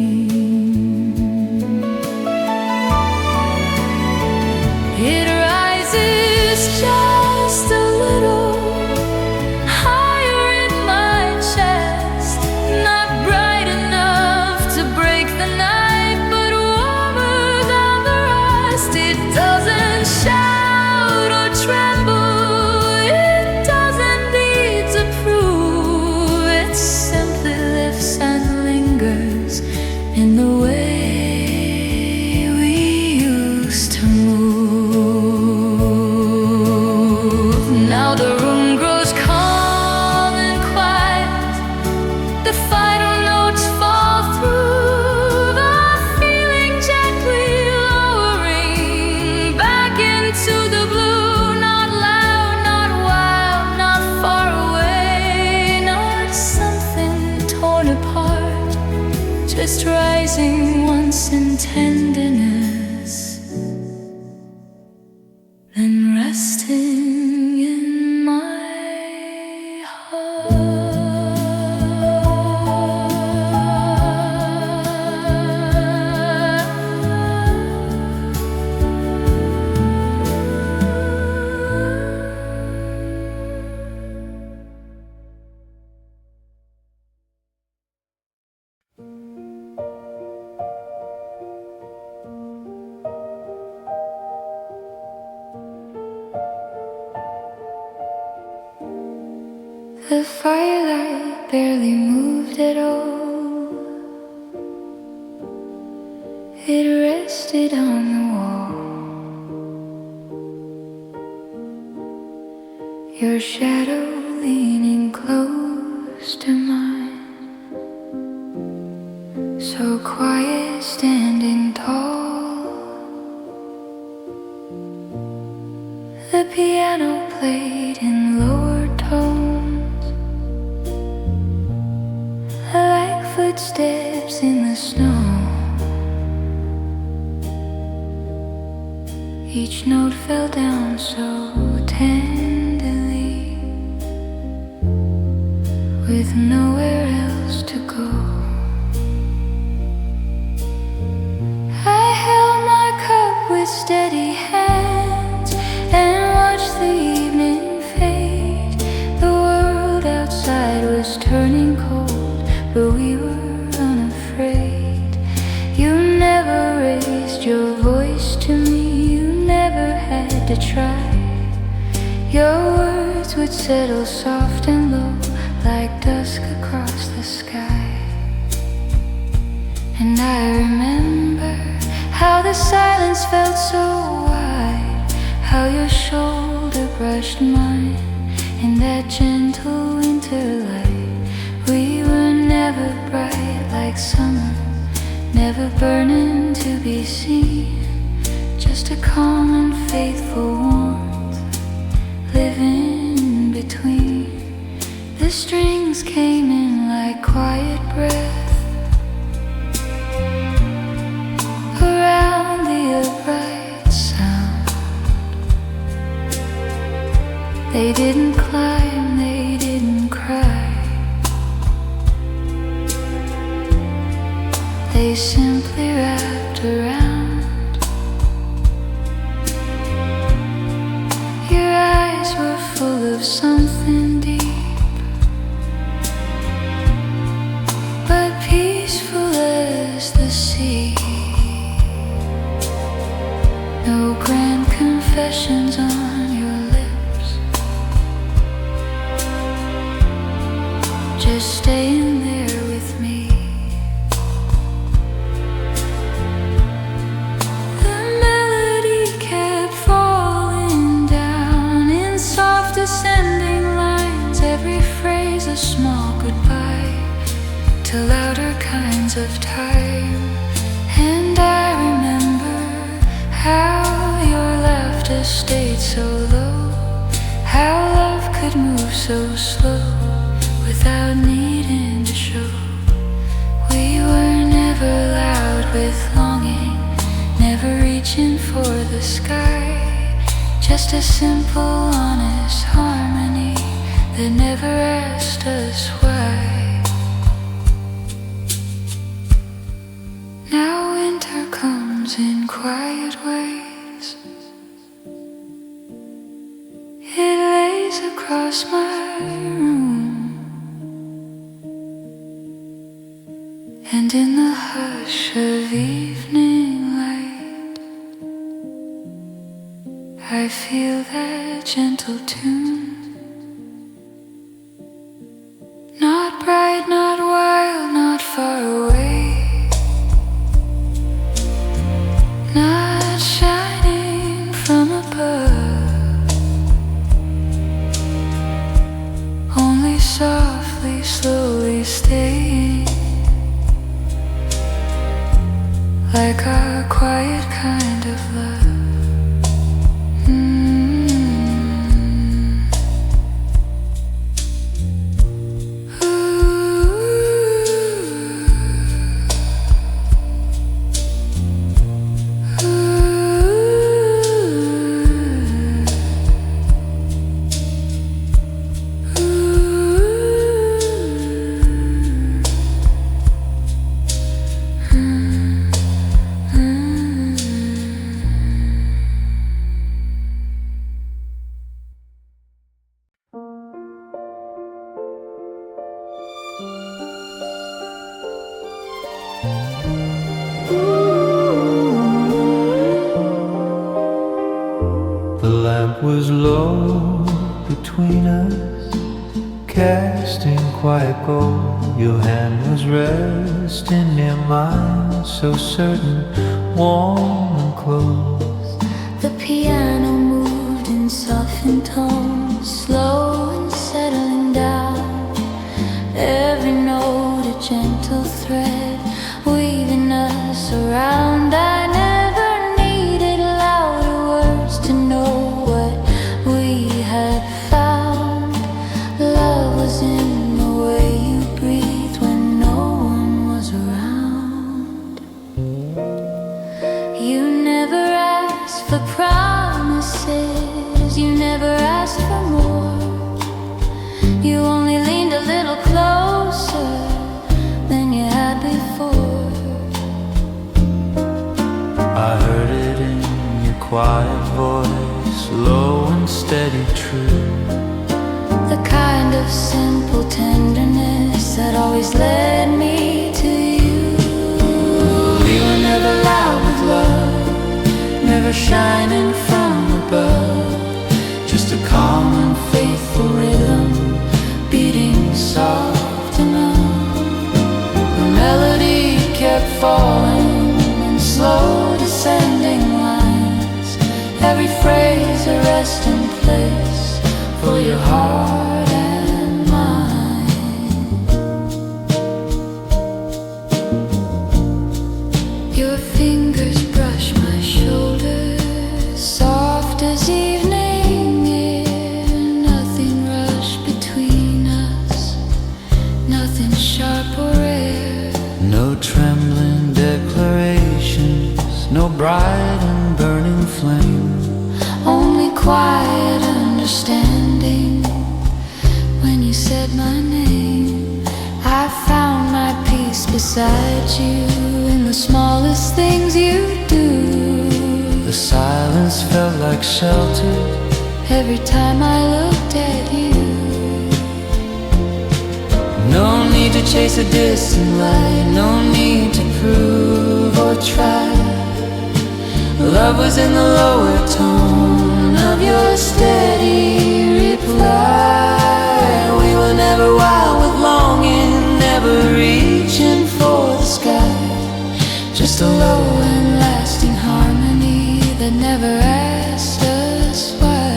It rises just a little higher in my chest, not bright enough to break the night, but warmer than the rest. It doesn't shout or tremble, it doesn't need to prove, it simply lifts and lingers in the way we used to move. Now the room grows calm and quiet, the final notes fall through, the feeling gently lowering back into the blue. Not loud, not wild, not far away, not something torn apart, just rising once in tenderness, then resting in my heart. The firelight barely moved at all, it rested on the wall, your shadow leaning close to mine, so quiet standing tall. The piano played in lower tones, like footsteps in the snow. Each note fell down so tenderly, with nowhere else to go. I held my cup with steady hands and watched the evening fade. The world outside was turning cold, but we were unafraid. You never raised your voice to me, you never had to try. Your words would settle soft and low, like dusk across the sky. And I remember how the silence felt so wide, how your shoulder brushed mine in that gentle winter light. We were never bright like summer, never burning to be seen, just a calm and faithful warmth, living between. The strings came in like quiet breath around the upright sound. They didn't simply wrapped around. Your eyes were full of something deep, but peaceful as the sea. No grand confessions on your lips, just staying there with me. The melody kept falling down in soft descending lines, every phrase a small goodbye to louder kinds of time. And I remember how your laughter stayed so low, how love could move so slow without needing to show. We were never loud with longing, never reaching for the sky, just a simple, honest harmony that never asked us why. Now winter comes in quiet ways, it lays across my room, and in the hush of evening light I feel that gentle tune. Not bright, not wild, not far away, not shining from above, only softly, slowly staying, like our quiet kind of love. The lamp was low between us, casting quiet gold. Your hand was resting near mine, so certain, warm and close. The piano moved in softened tones, slow and settling down, every note a gentle thread weaving us around. I never needed louder words to know what we had found. Love was in the way you breathed when no one was around. You never asked for promises, you never asked for more. You only leaned a little closer than you had before. I heard it in your quiet voice, low and steady, true. The kind of simple tenderness that always led me to you. We were never loud with love, never shining from above, Just a calm and faithful rhythm, beating soft enough. The melody kept falling in slow descending lines, every phrase a resting place for your heart and mine. Your fingers brush my shoulders, soft as evening air. Nothing rushed between us, nothing sharp or rare. no trembling declarations, no bright and burning flame. Only quiet understanding when you said my name. I found my peace beside you in the like shelter every time I looked at you. No need to chase a distant light, no need to prove or try. Love was in the lower tone of your steady reply. We were never wild with longing, never reaching for the sky. Just a low and lasting harmony that never asked us why.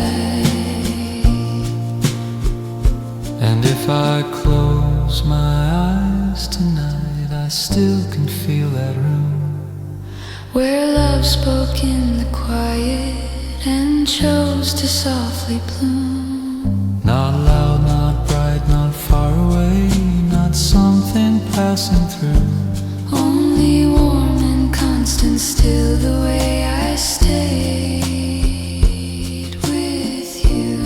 And if I close my eyes tonight, I still can feel that room where love spoke in the quiet and chose to softly bloom. Not loud, not bright, not far away, not something passing through. Only warm and constant, still the way I stayed with you.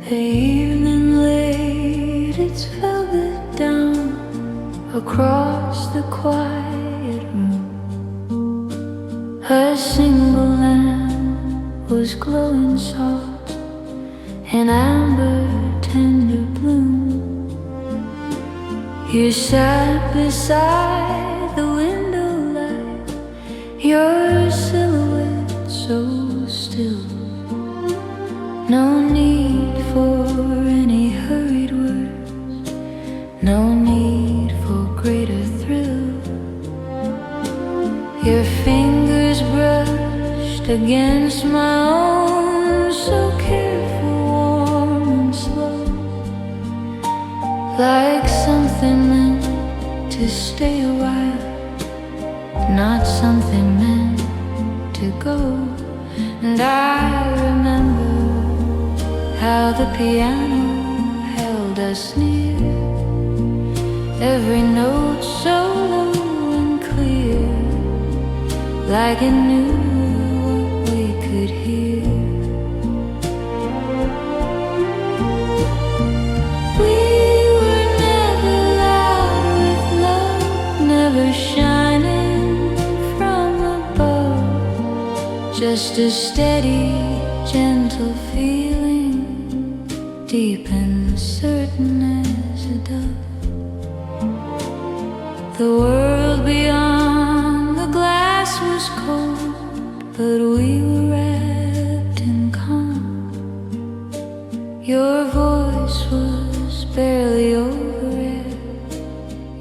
The evening laid its velvet down across the quiet room. A single lamp was glowing soft, an amber tender bloom. You sat beside the window light, your silhouette so still. No need for any hurried words, no need for greater thrill. Your fingers brushed against my own, so careful, warm and slow, like something meant to stay a while, not something meant to go. And I remember how the piano held us near, every note so low and clear, like it knew what we could hear. We were never loud with love, never shining from above, just a steady, gentle feeling, deep and certain as a dove. The world beyond the glass was cold, but we were wrapped in calm. Your voice was barely over it,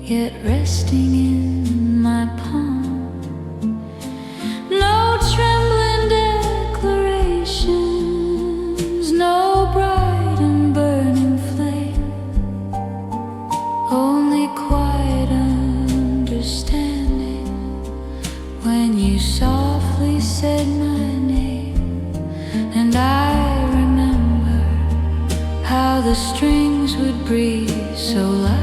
yet resting in my palm. No trembling declarations, no bright and burning flame, only quiet understanding when you softly said my name. And I remember how the strings would breathe so light,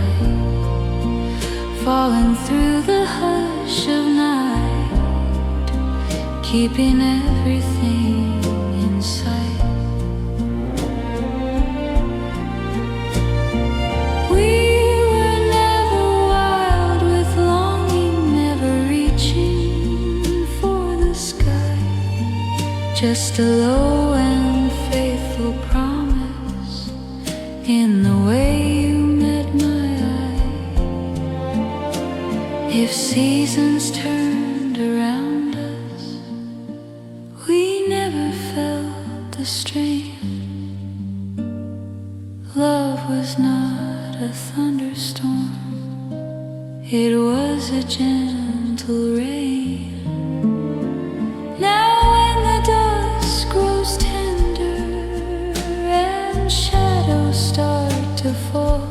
falling through the hush of night, keeping everything in sight. We were never wild with longing, never reaching for the sky, just a low and faithful promise in the way you met my eye. If seasons turned around us, we never felt the strain. Love was not a thunderstorm, it was a gentle rain. Now when the dusk grows tender and shadows start to fall,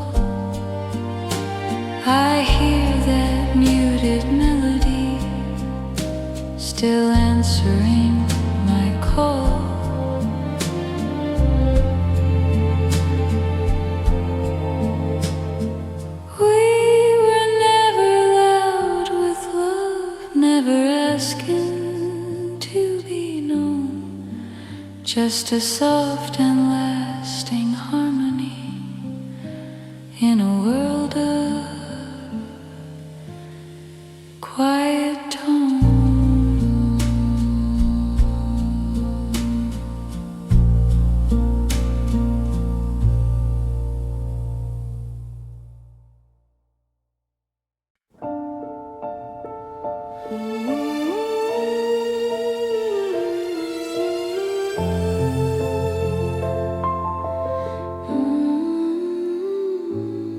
I hear that muted melody still answering my call. to be known, just a soft and lasting harmony in a world of quiet tone.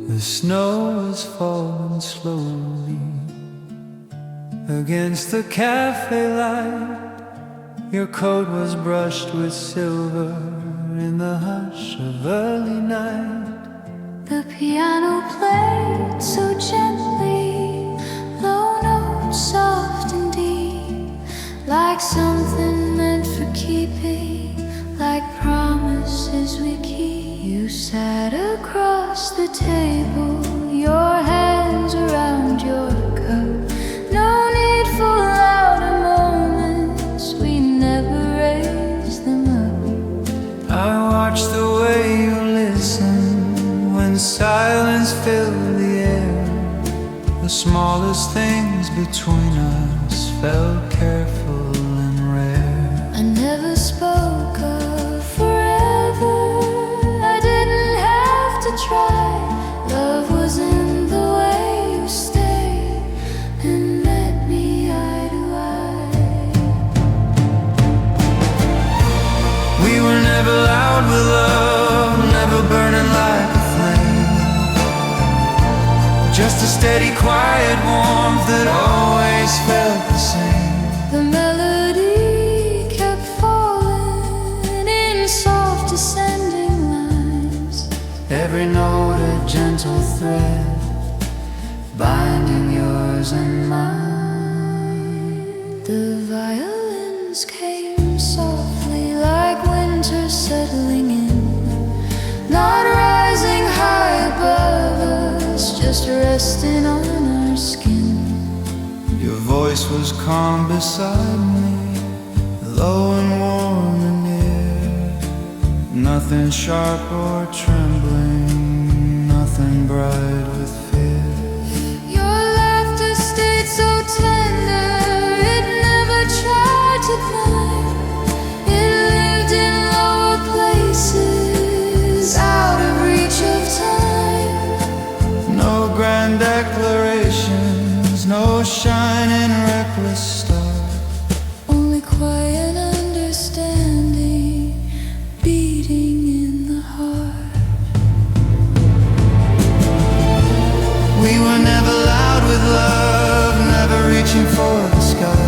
The snow is falling slowly against the cafe light. Your coat was brushed with silver in the hush of early night. The piano played so gently, low notes soft and deep, like something meant for keeping, like promises we keep. You sat across the table, your hands around your cup. No need for louder moments, we never raised them up. I watched the way you listened when silence filled the air. The smallest things between us felt careful and rare. I never spoke of forever, I didn't have to try. Love was in the way you stayed and met me eye to eye. We were never loud with love, never burning like a flame. Just a steady, quiet warmth that always felt the same. The melody kept falling in soft descending lines, Every note a gentle thread, binding yours and mine. the violins came softly like winter settling in, not rising high above us, just resting on our skin. Your voice was calm beside me, low and warm and near. Nothing sharp or trembling, nothing bright with fear. Your laughter stayed so tender, it never tried to climb. It lived in lower places, out of reach of time. No grand declarations, no shining reckless star. Only quiet understanding beating in the heart. We were never loud with love, never reaching for the sky.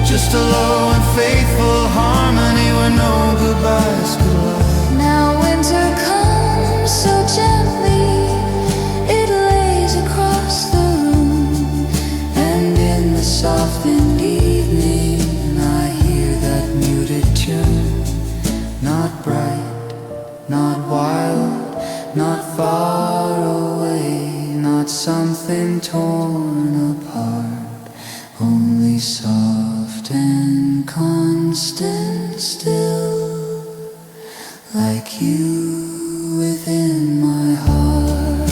Just a low and faithful harmony where no goodbyes could lie. Now winter comes so gently, it lays across the room, and in the softened evening I hear that muted tune. Not bright, not wild, not far away, not something torn apart, only soft and constant still, like you within my heart.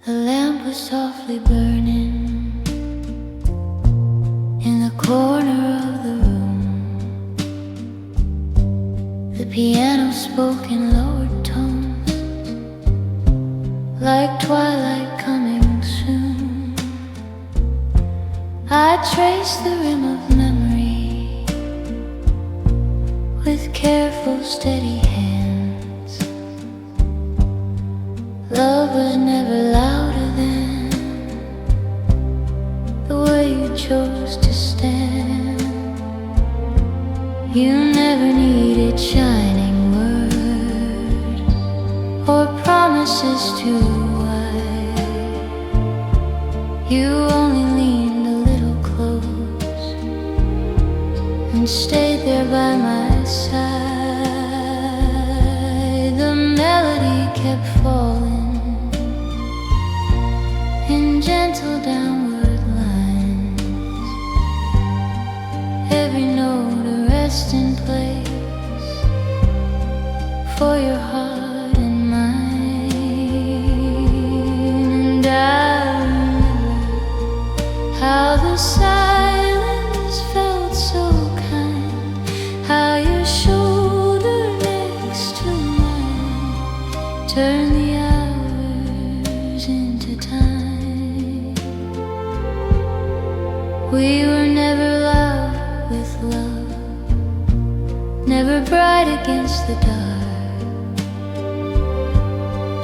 The lamp was softly burning in the corner of the room. The piano spoke in lowered tones, like twilight coming soon. I traced the rim of memory with careful, steady hands. Love was never louder than you chose to stand. You never needed shining words or promises too wide. You only leaned a little close and stayed there by my side. The melody kept falling in gentle downward lines, every note a resting place for your heart and mine. And I remember how the silence felt so kind, how your shoulder next to mine turned the hours into time. We were never loud with love, never bright against the dark,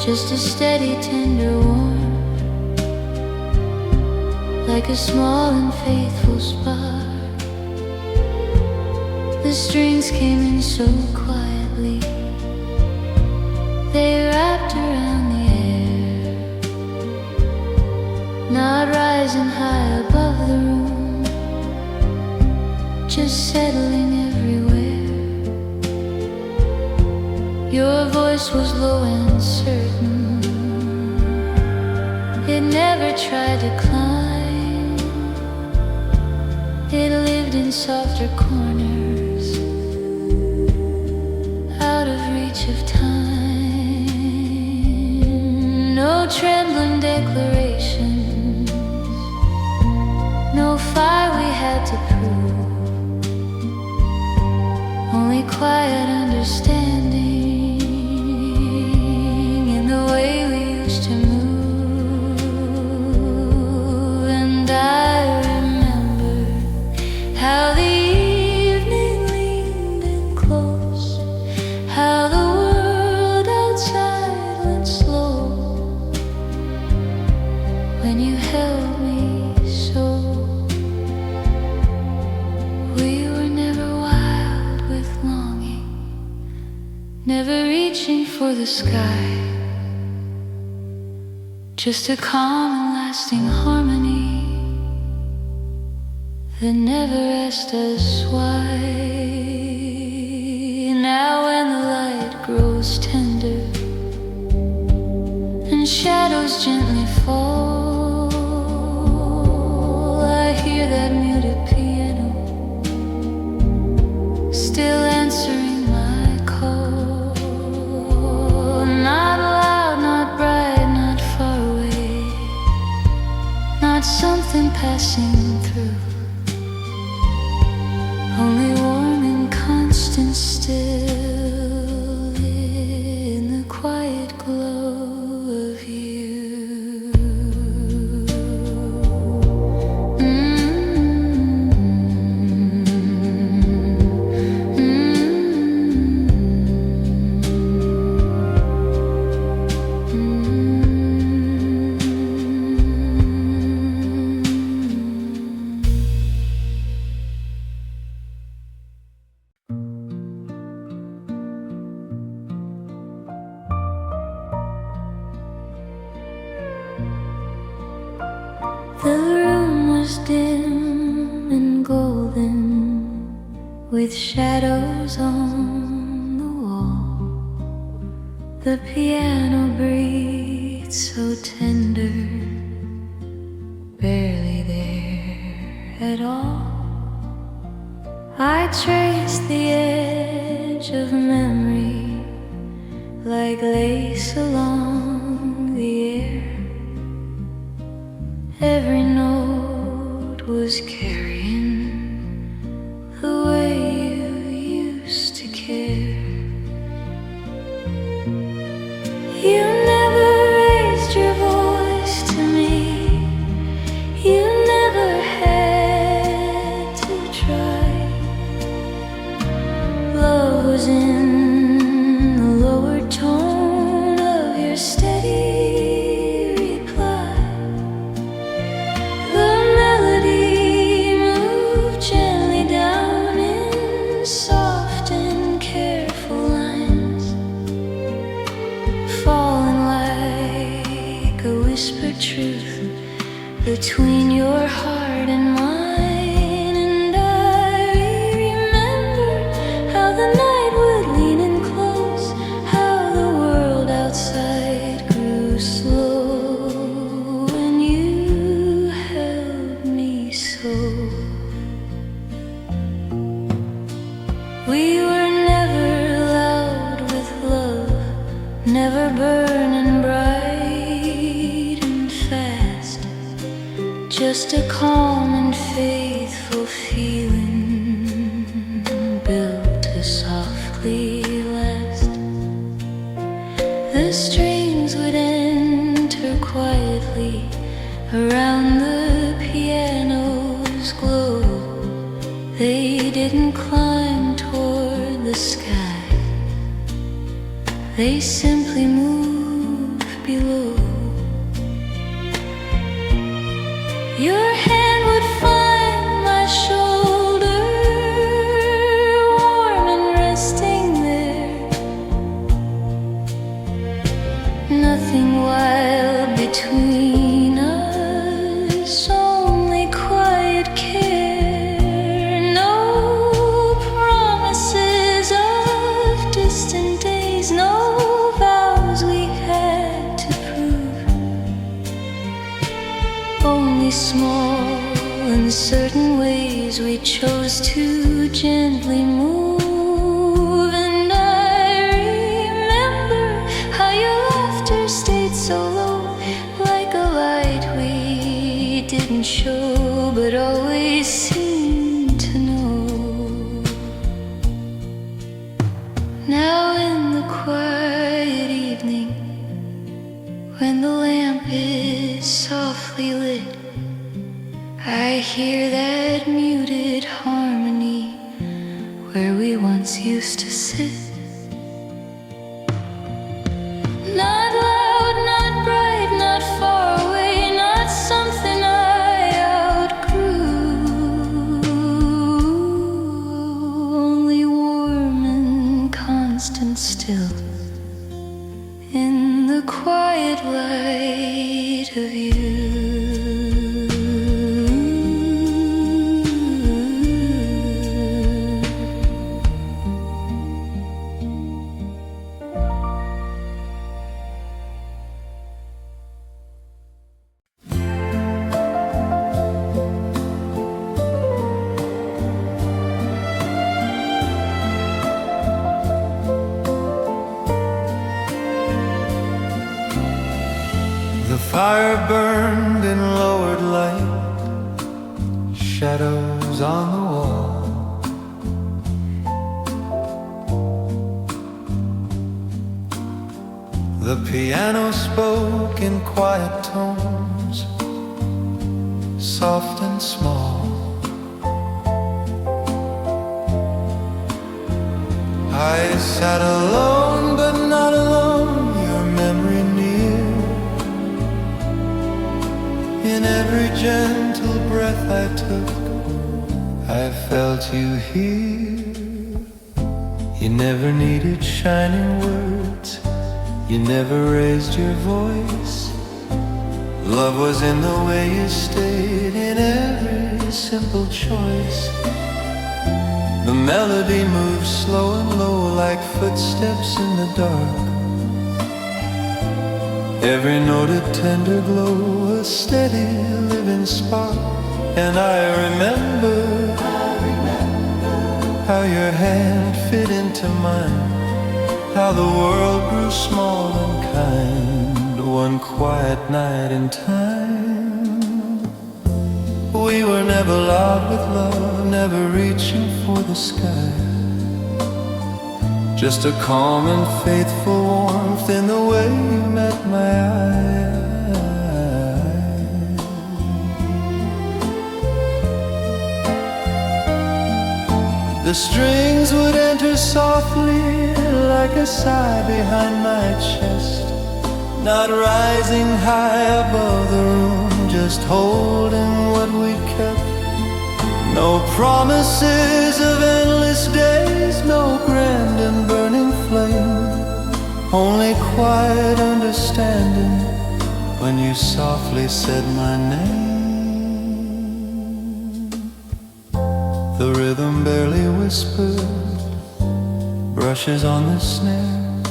just a steady, tender warmth, like a small and faithful spark. The strings came in so quietly, they wrapped around the air, not rising high above the room, just settling everywhere. Your voice was low and certain, it never tried to climb, it lived in softer corners, out of reach of time. No trembling declarations, no fire we had to prove, only quiet understanding in the way we used to move. And I remember how the evening leaned in close, how the world outside went slow when you held me so. We were never wild with longing, never reaching for the sky, just a calm and lasting harmony that never asked us why. Now when the light grows tender and shadows gently fall, I hear that muted piano still answering my call. Not loud, not bright, not far away, not something passing through, only warm and constant still in the quiet glow of you. The room was dim and golden, with shadows on the wall. The piano breathed so tender, barely there at all. I traced the edge of memory like lace along the air. Every note was carrying the way you used to care. You never raised your voice to me, you never had to try. Love was in the lower tone of your steady reply. The melody heart in mine, and I remember how the night would lean in close, how the world outside grew slow, and you held me so. We were never loud with love, never burning bright and fast, just a calm and faithful feeling built to softly last. The strings would enter quietly around the piano's glow. They didn't climb toward the sky, they simply moved below. Your hand would find my shoulder, warm and resting there. Nothing wild between us, only quiet care. No promises of distant days, no vows we had to prove. Only small, uncertain ways we chose to gently move. And I remember how your laughter stayed so low, like a light we didn't show but always seemed to know. Now in the quiet evening, when the lamp is softly lit, I hear that muted harmony where we once used to sit. Not loud, not bright, not far away, not something I outgrew. Only warm and constant still in the quiet light of you. The fire burned in lowered light, shadows on the wall. The piano spoke in quiet tones, soft and small. I sat alone, but not alone, your memory near. In every gentle breath I took, I felt you here. You never needed shining words, you never raised your voice. Love was in the way you stayed, in every simple choice. The melody moved slow and low, like footsteps in the dark. Every note a tender glow, a steady living spark. And I remember how your hand fit into mine, how the world grew small and kind, one quiet night in time. We were never loud with love, never reaching for the sky, just a calm and faithful warmth in the way you met my eye. The strings would enter softly like a sigh behind my chest, not rising high above the room, just holding what we kept. No promises of endless days, no grand and burning flame, only quiet understanding when you softly said my name. The rhythm barely whispered, brushes on the snare,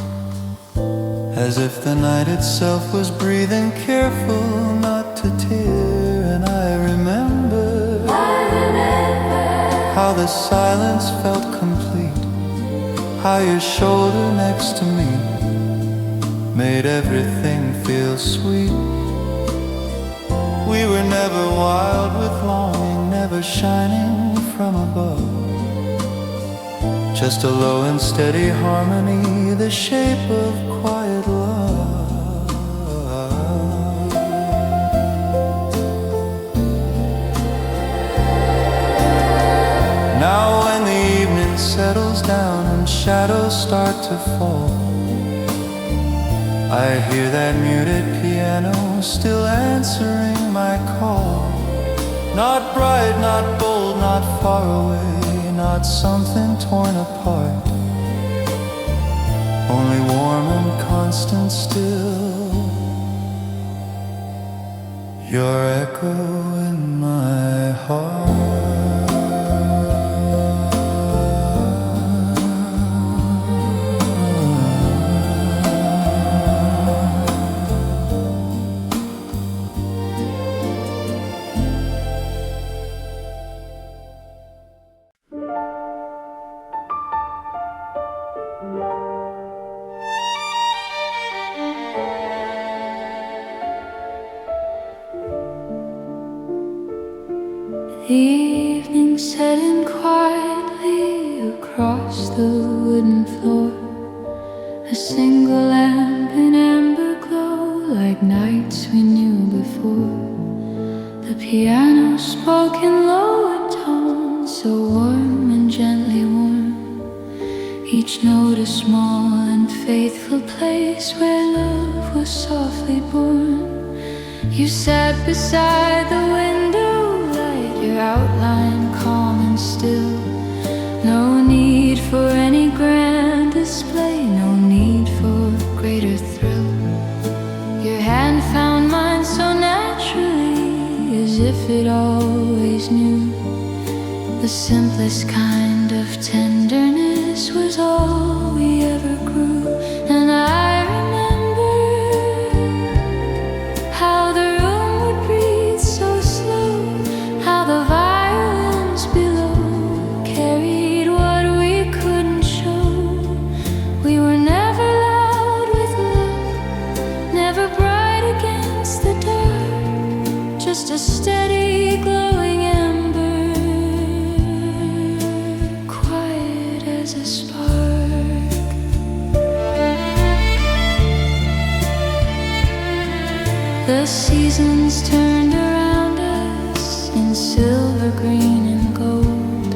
as if the night itself was breathing, careful not to tear. And I remember how the silence felt complete, how your shoulder next to me made everything feel sweet. We were never wild with longing, never shining from above, just a low and steady harmony, the shape of quiet love. Now when the evening settles down and shadows start to fall, I hear that muted piano still answering my call. Not bright, not bold, not far away, not something torn apart, only warm and constant still, your echo in my heart. The evening setting quietly across the wooden floor, a single lamp in amber glow like nights we knew before. The piano spoke in lower tones, so warm and gently warm, each note a small and faithful place where love was softly born. You sat beside the window, your outline calm and still. No need for any grand display, no need for greater thrill. Your hand found mine so naturally, as if it always knew. The simplest kind of tenderness was all we ever grew. And I remember how the room would breathe so slow, how the violins below carried what we couldn't show. We were never loud with love, never bright against the dark, just a steady glowing ember, quiet as a spark. The seasons turned around us in silver, green and gold,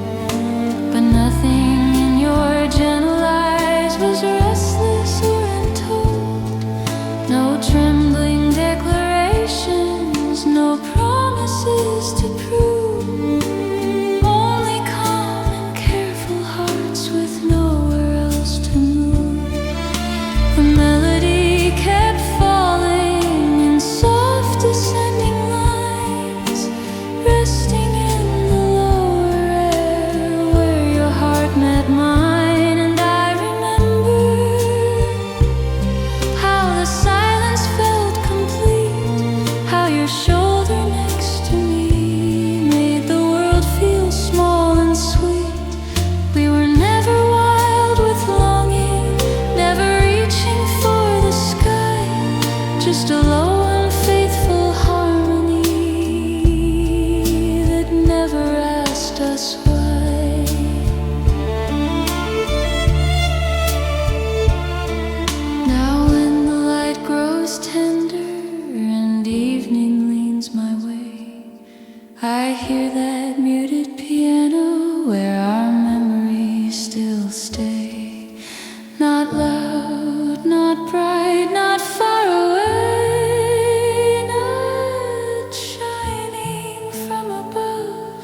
but nothing in your gentle eyes was restless or untold. No trembling declarations, no promises to prove, only calm and careful hearts with nowhere else to move. The melody kept falling in soft descending lines, resting in the lower air where your heart met mine. And I remember how the silence felt complete, how your shoulder next to me made the world feel small and sweet. We were never wild with longing, never reaching for the sky, just a low and faithful harmony that never asked us why. Now when the light grows tender and evening leans my way, I hear that muted piano where our memories still stay. Not loud, not bright, not far away, not shining from above,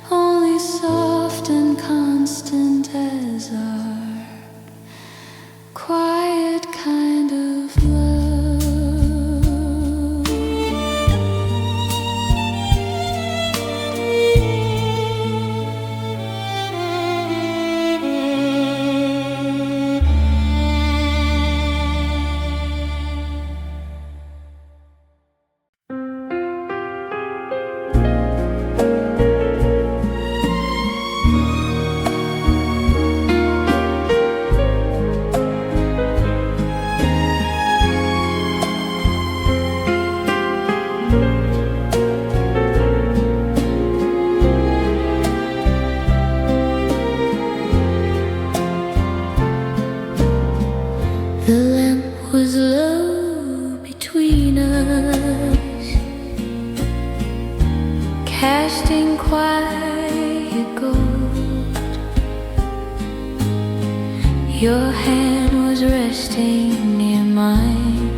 only soft and constant as our quiet kind of love. cast in quiet gold. Your hand was resting near mine,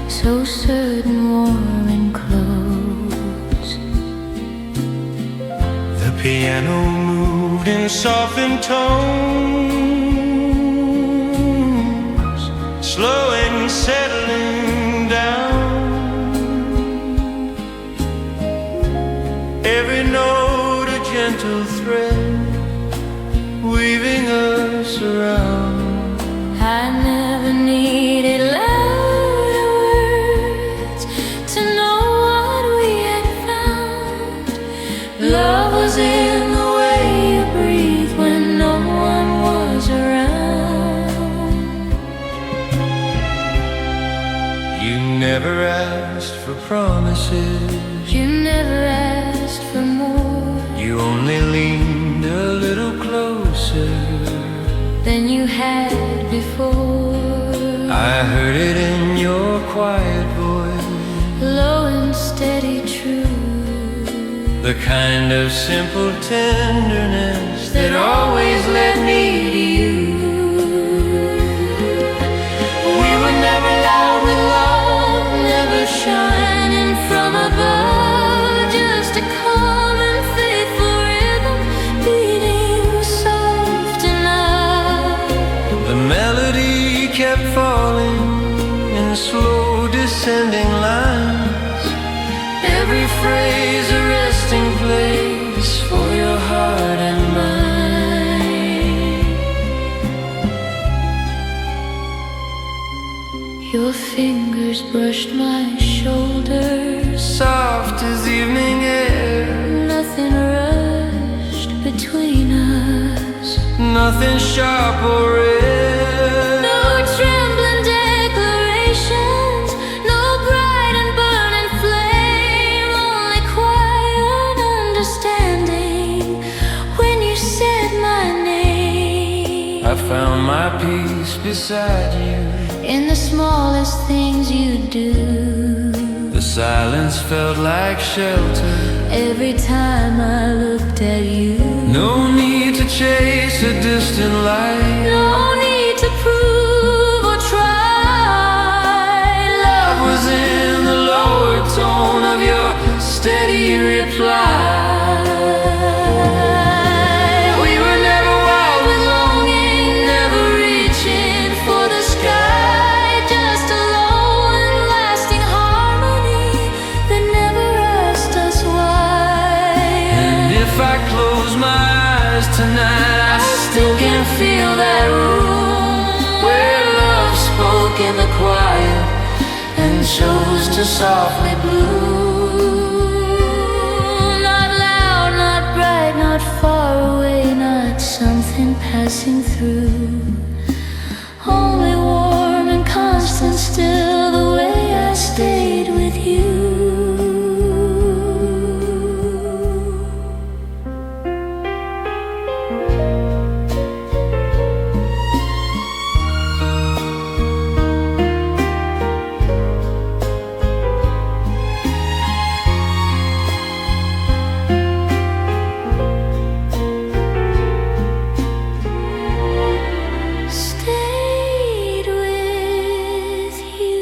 so certain, warm and close. The piano moved in softened tones, slowing, settling down. Every note a gentle thread, weaving us around. I never needed louder words to know what we had found. Love was in the way you breathed when no one was around. You never asked for promises, You never asked for more you only leaned a little closer. than you had before. I heard it in your quiet voice, Low and steady, true. the kind of simple tenderness that always led me to you. We were never loud with love, never shining from above. Just a calm and faithful rhythm beating soft enough. The melody kept falling in slow descending lines, every phrase a resting place for your heart and mine. Your fingers brushed my shoulders, Soft as evening air, nothing rushed between us. nothing sharp or rare. No trembling declarations, no bright and burning flame, only quiet understanding when you said my name. I found my peace beside you. In the smallest things you do, The silence felt like shelter. every time I looked at you. No need to chase a distant light. No need to prove or try. Love was in the lower tone of your steady reply. We were never wild with longing, never reaching for the sky. Just a low and lasting harmony that never asked us why. And if I close my eyes tonight, I still can feel that room where love spoke in the quiet and chose to softly bloom. Not loud, not bright, not far away, not something passing through. Only warm and constant, still the way I stayed with you. Stayed with you.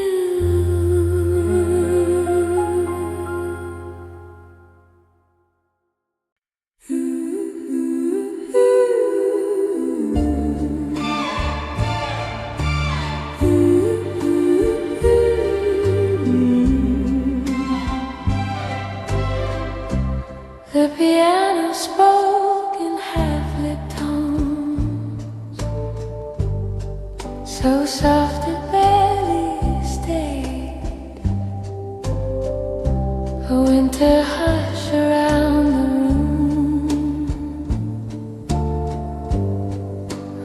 The piano spoke in half-lit tones, so soft it barely stayed. A winter hush around the room,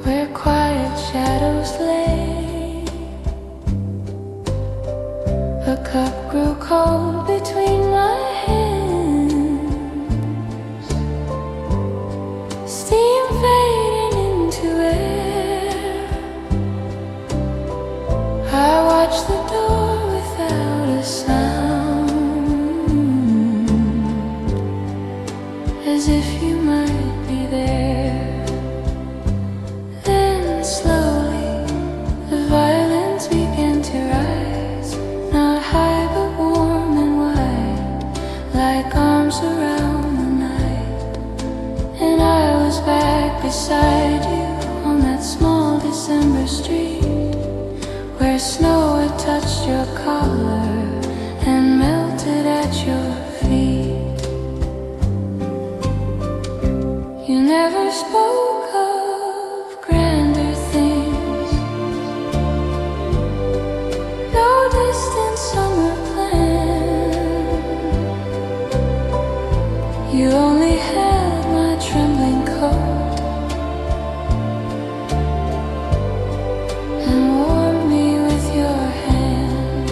where quiet shadows lay. A cup grew cold between my hands, steam fading into air. I watched the door without a sound. as if you might be there. Then slowly the violins began to rise, not high but warm and wide, like arms around the night. And I was back beside you on that small December street, where snow had touched your collar and melted at your feet. You never spoke of grander things, no distant summer plan. You only held my trembling coat and warmed me with your hands.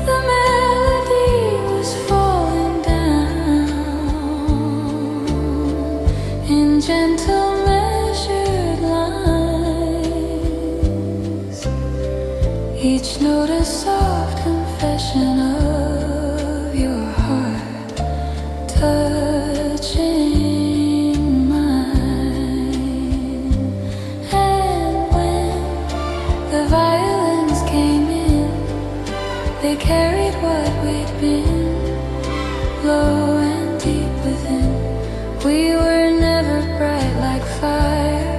The melody was falling down in gentle measured lines, each note a soft confession of your heart touching mine. And when the violins came in, they carried what we'd been, low and deep within. We were never bright like fire,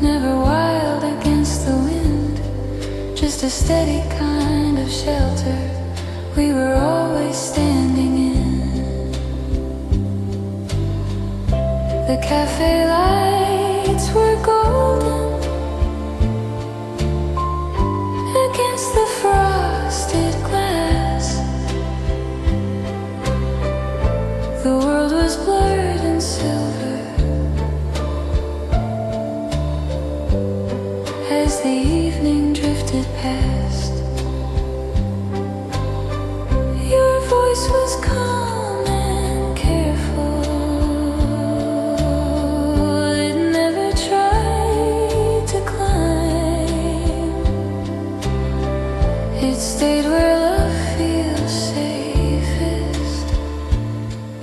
never wild against the wind, just a steady kind of shelter we were always standing in. The cafe lights were golden against the frosted glass. The world was blurred in silver as the evening drifted past. Your voice was calm and careful, it never tried to climb. It stayed where love feels safest,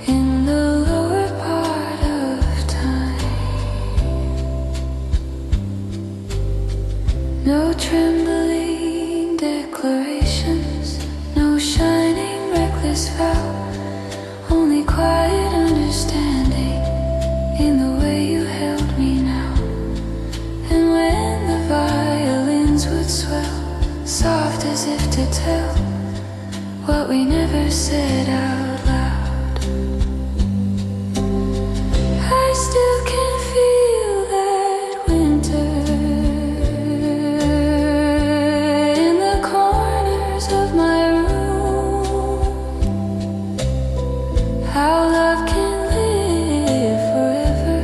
in the lower part of time. No trembling declarations, no shining reckless vow, only quiet understanding in the way you held me now. And when the violins would swell, soft as if to tell what we never said out loud, I still can feel that winter in the corners of my room. How love can live forever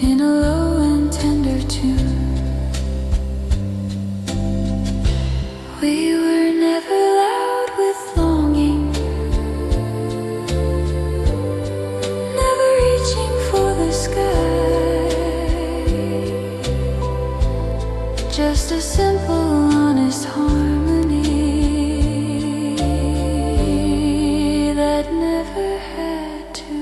in a low and tender tune. We were never loud with longing, never reaching for the sky, just a simple, honest harmony that never had to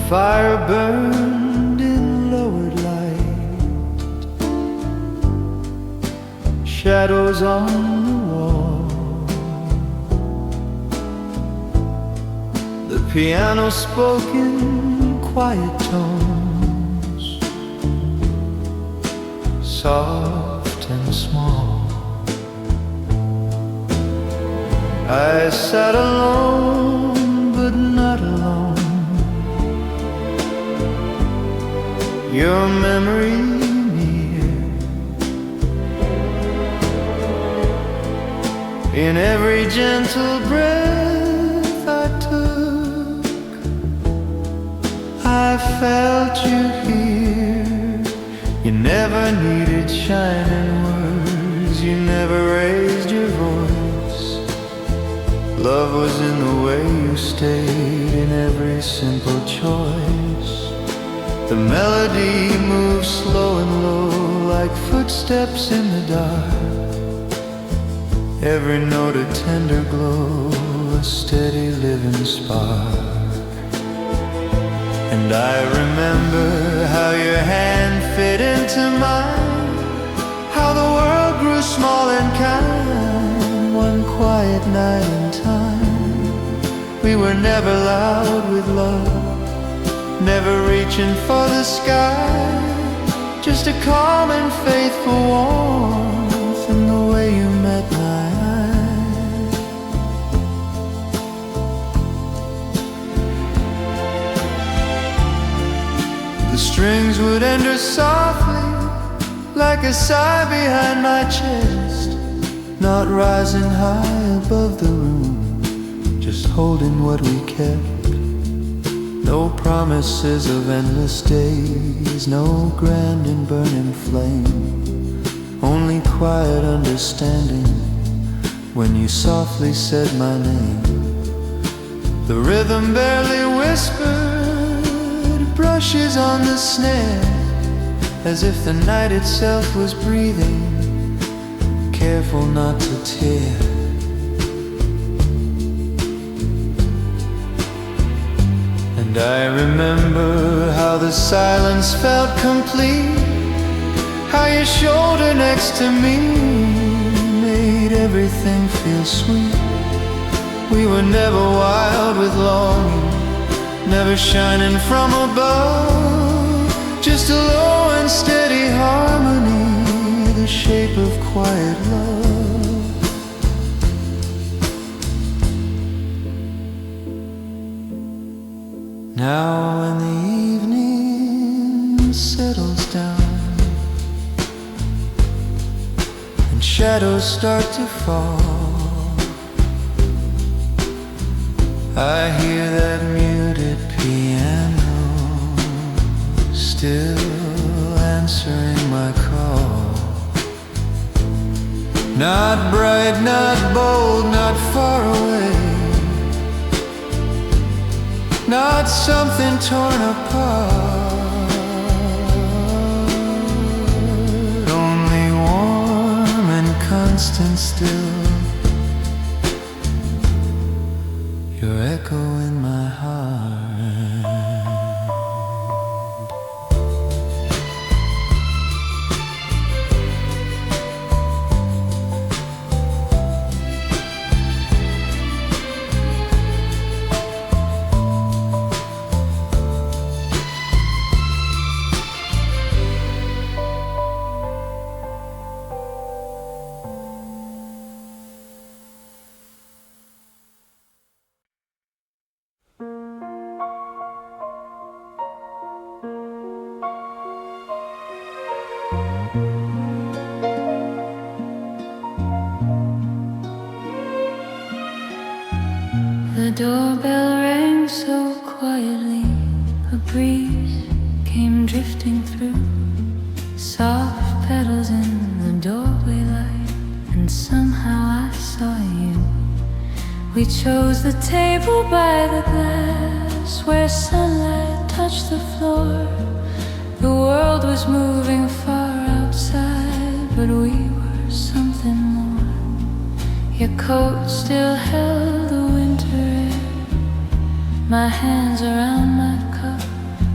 fire burned in lowered light, shadows on the wall, the piano spoke in quiet tones, soft and small. I sat alone, but not alone. Your memory near, in every gentle breath I took, I felt you here. You never needed shining words, you never raised your voice. Love was in the way you stayed, in every simple choice. The melody moves slow and low, like footsteps in the dark. Every note a tender glow, a steady living spark. And I remember how your hand fit into mine, how the world grew small and kind. One quiet night in time, we were never loud with love, never reaching for the sky, just a calm and faithful warmth in the way you met my eyes. The strings would enter softly, like a sigh behind my chest, not rising high above the room, just holding what we kept. No promises of endless days, no grand and burning flame, only quiet understanding when you softly said my name. The rhythm barely whispered, brushes on the snare, as if the night itself was breathing, careful not to tear. And I remember how the silence felt complete, how your shoulder next to me made everything feel sweet. We were never wild with longing, never shining from above, just a low and steady harmony, the shape of quiet love. Now when the evening settles down and shadows start to fall, I hear that muted piano still answering my call. Not bright, not bold, not far away, not something torn apart, only warm and constant still, your echo in my heart. The doorbell rang so quietly, a breeze came drifting through, soft petals in the doorway light, and somehow I saw you. We chose the table by the glass, where sunlight touched the floor. The world was moving far outside, but we were something more. Your coat still held the winter air, my hands around my cup,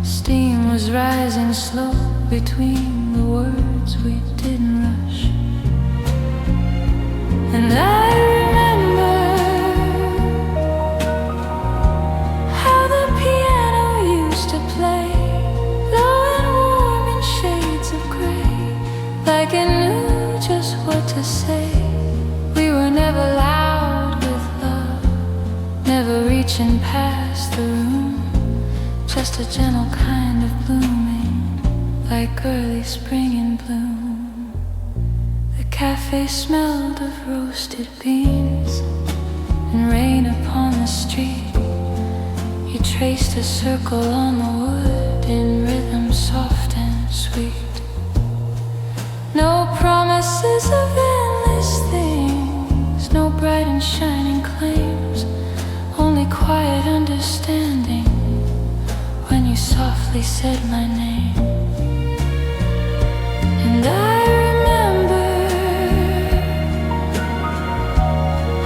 steam was rising slow between the words we didn't rush. And I remember how the piano used to play display, low and warm in shades of gray, like it knew just what to say. We were never loud with love, never reaching past the room, just a gentle kind of blooming, like early spring in bloom. The cafe smelled of roasted beans and rain upon the street. You traced a circle on the wood in rhythm soft and sweet. No promises of endless things, no bright and shining claims, only quiet understanding when you softly said my name. And I remember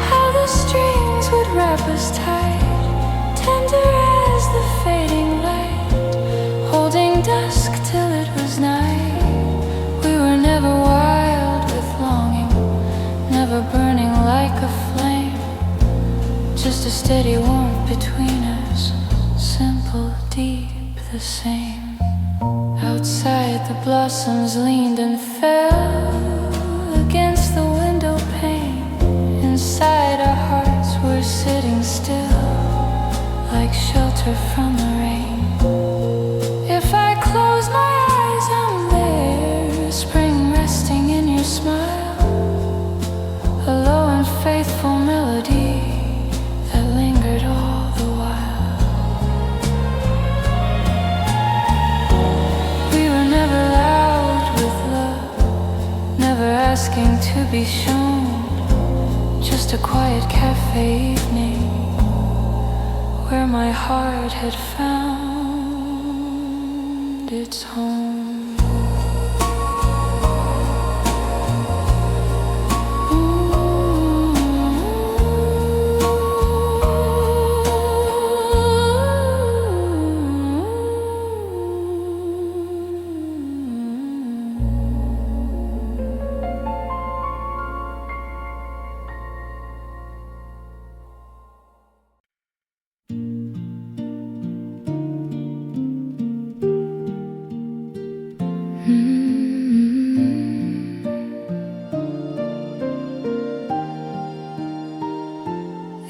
how the strings would wrap us tight, tender as the fading light, holding dusk till it was night. We were never wild with longing, never burning like a flame, just a steady warmth between us, simple, deep, the same. Outside the blossoms leaned and fell against the window pane. Inside our hearts were sitting still, like shelter from the rain. If I close my eyes, I'm there, spring resting in your smile, a low and faithful melody that lingered all the while. We were never loud with love, never asking to be shown, just a quiet cafe evening where my heart had found its home.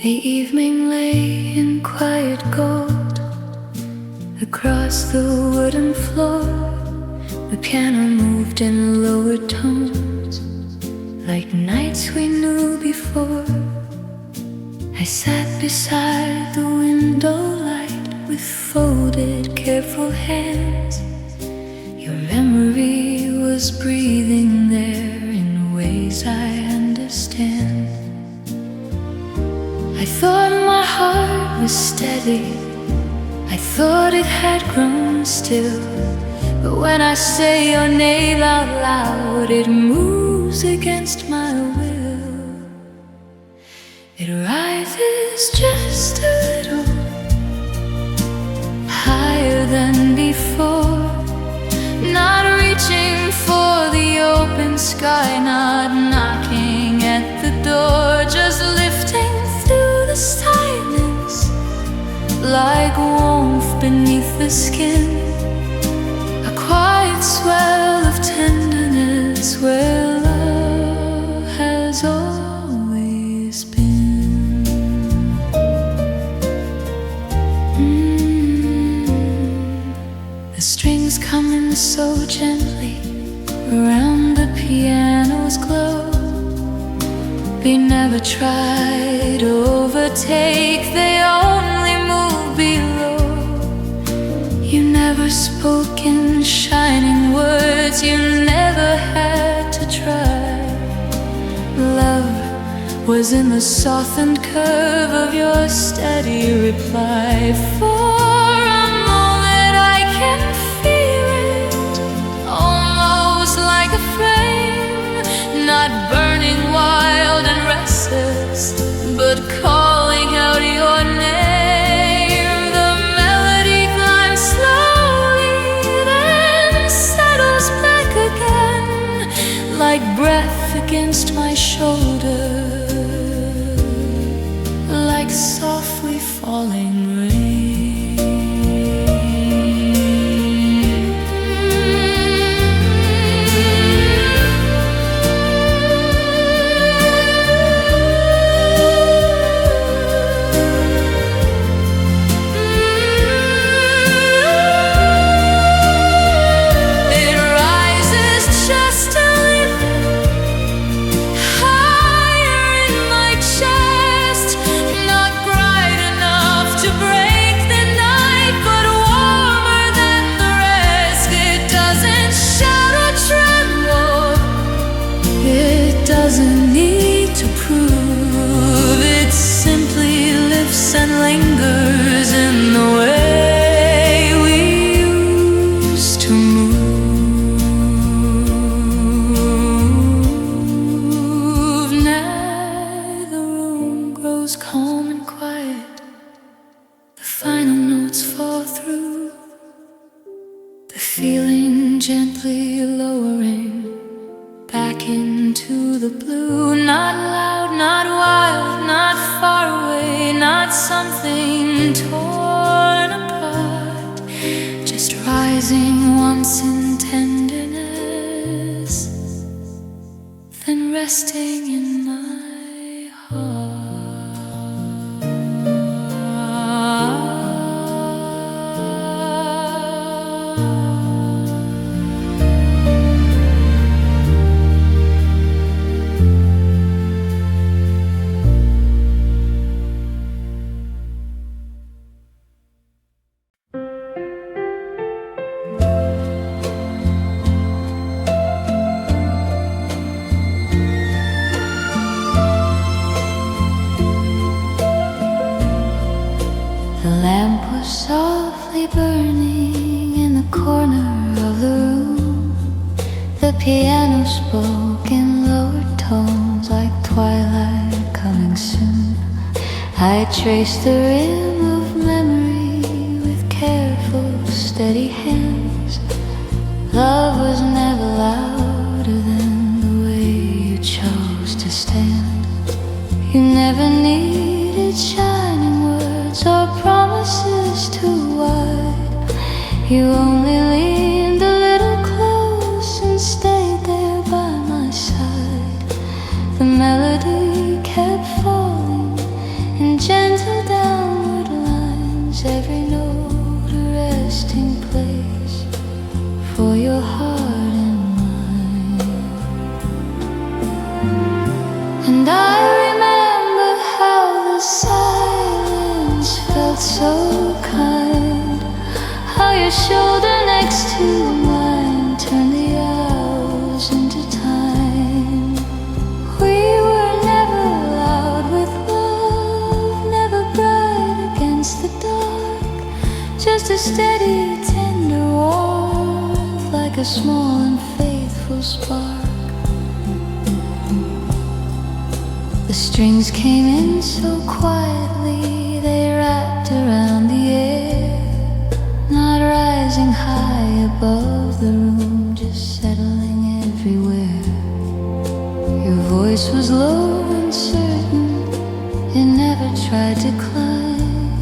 The evening lay in quiet gold across the wooden floor. The piano moved in lower tones, like nights we knew before. I sat beside the window light with folded, careful hands. Your memory was breathing there in ways I understand. I thought my heart was steady, I thought it had grown still. But when I say your name out loud, it moves against my will. It rises just a little higher than before, not reaching for the open sky, not knocking at the door, just lifting through the silence like warmth beneath the skin, a quiet swell of tenderness where love has always been. The strings coming so gently around the piano's glow. They never try to overtake, they only move below. You never spoke in shining words, you never had to try. Love was in the softened curve of your steady reply. For a moment I can feel it, almost like a flame, not burning wild and restless, but calling out your name. The melody climbs slowly, then settles back again, like breath against my shoulder, like softly falling rain. feeling gently lowering back into the blue. Not loud, not wild, not far away, not something torn apart. Just rising once in tenderness, then resting in my heart. The lamp was softly burning in the corner of the room. The piano spoke in lowered tones like twilight coming soon. I traced the rim of memory with careful, steady hands. Love was never louder than the way you chose to stand. You never needed shining words or promises too wide. You only leaned a little close and stayed there by my side. The melody kept falling in gentle downward lines, every note a resting place for your heart and mine. And I remember how the silence felt so kind, how your shoulder next to mine turned the hours into time. We were never loud with love, never bright against the dark, just a steady, tender warmth like a small and faithful spark. The strings came in so quietly, they wrapped around the air, not rising high above the room, just settling everywhere. Your voice was low and certain, it never tried to climb.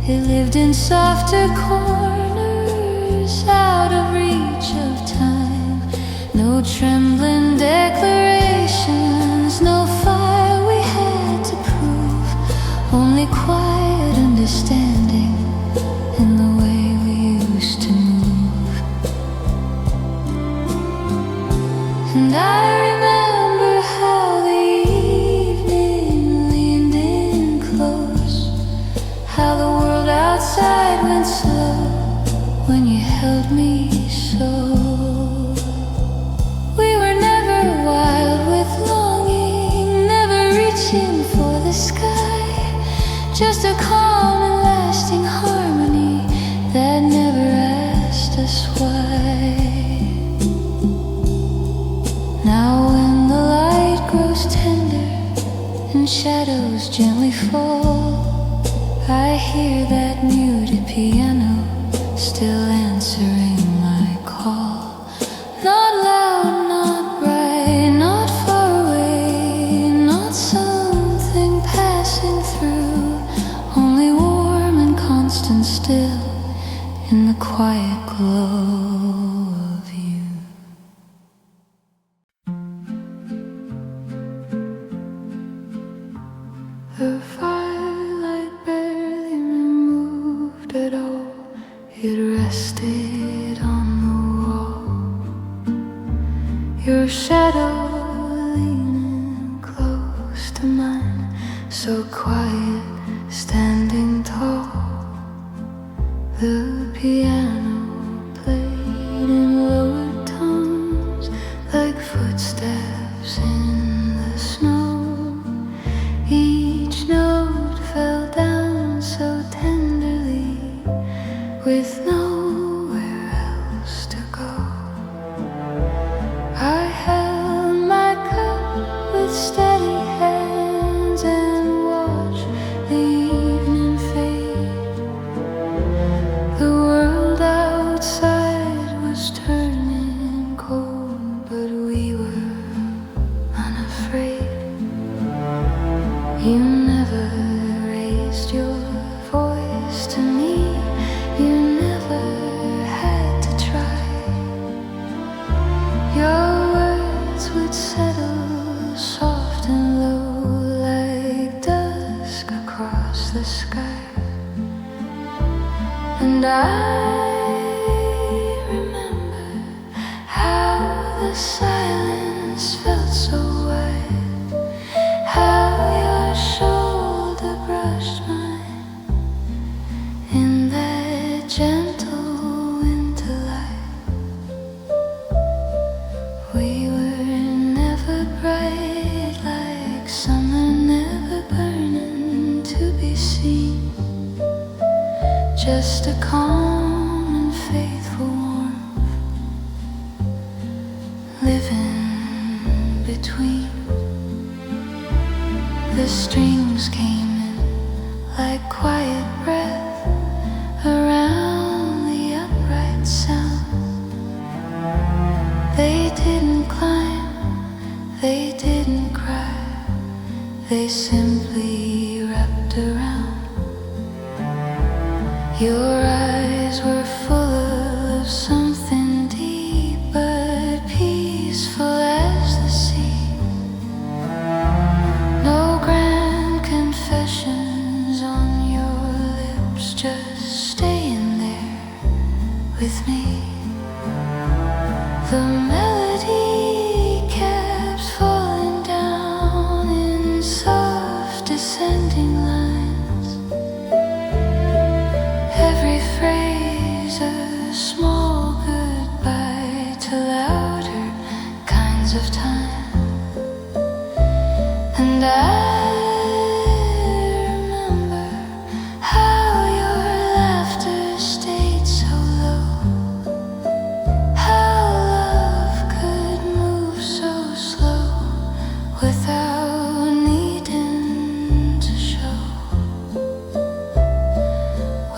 It lived in softer corners, out of reach of time. No trembling declarations, no fire we had to prove, only quiet understanding in the way we used to move. And I remember how the evening leaned in close, how the world outside went slow when you held me so. We were never wild with longing, never reaching for the sky, just a calm and lasting harmony that never asked us why. Now when the light grows tender and shadows gently fall, I hear that muted piano still answering my call. Not loud, not bright, not far away, not something passing through, only warm and constant still in the quiet glow of you. The firelight barely moved at all, it rested on the wall. Your shadow leaning close to mine, so quiet, standing tall. The piano played in lowered tones, like footsteps in the snow. Each note fell down so tenderly, with nowhere else to go. I held my cup with steady hands and watched didn't sound. They didn't climb, they didn't cry, they simply wrapped around. Your eyes were full of something deep but peaceful as the sea. No grand confessions on your lips, just staying there with me. The melody kept falling down in soft descending lines. Every phrase a small goodbye to louder kinds of time. And I remember how your laughter stayed so low, how love could move so slow without needing to show.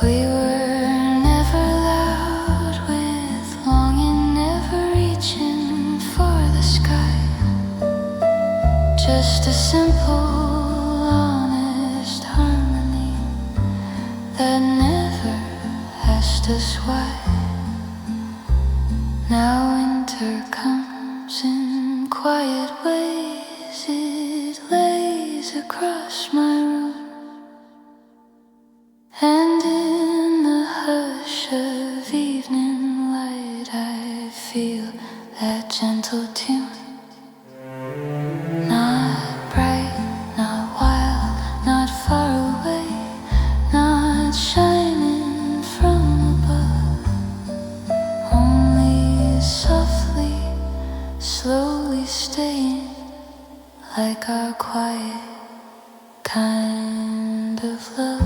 We were never loud with longing, never reaching for the sky. Just a simple, honest harmony that never asked us why. Now winter comes in quiet ways, it lays across my room. And in the hush of evening light I feel that gentle tune. Not bright, not wild, not far away, not shining from above, only softly, slowly staying like our quiet kind of love.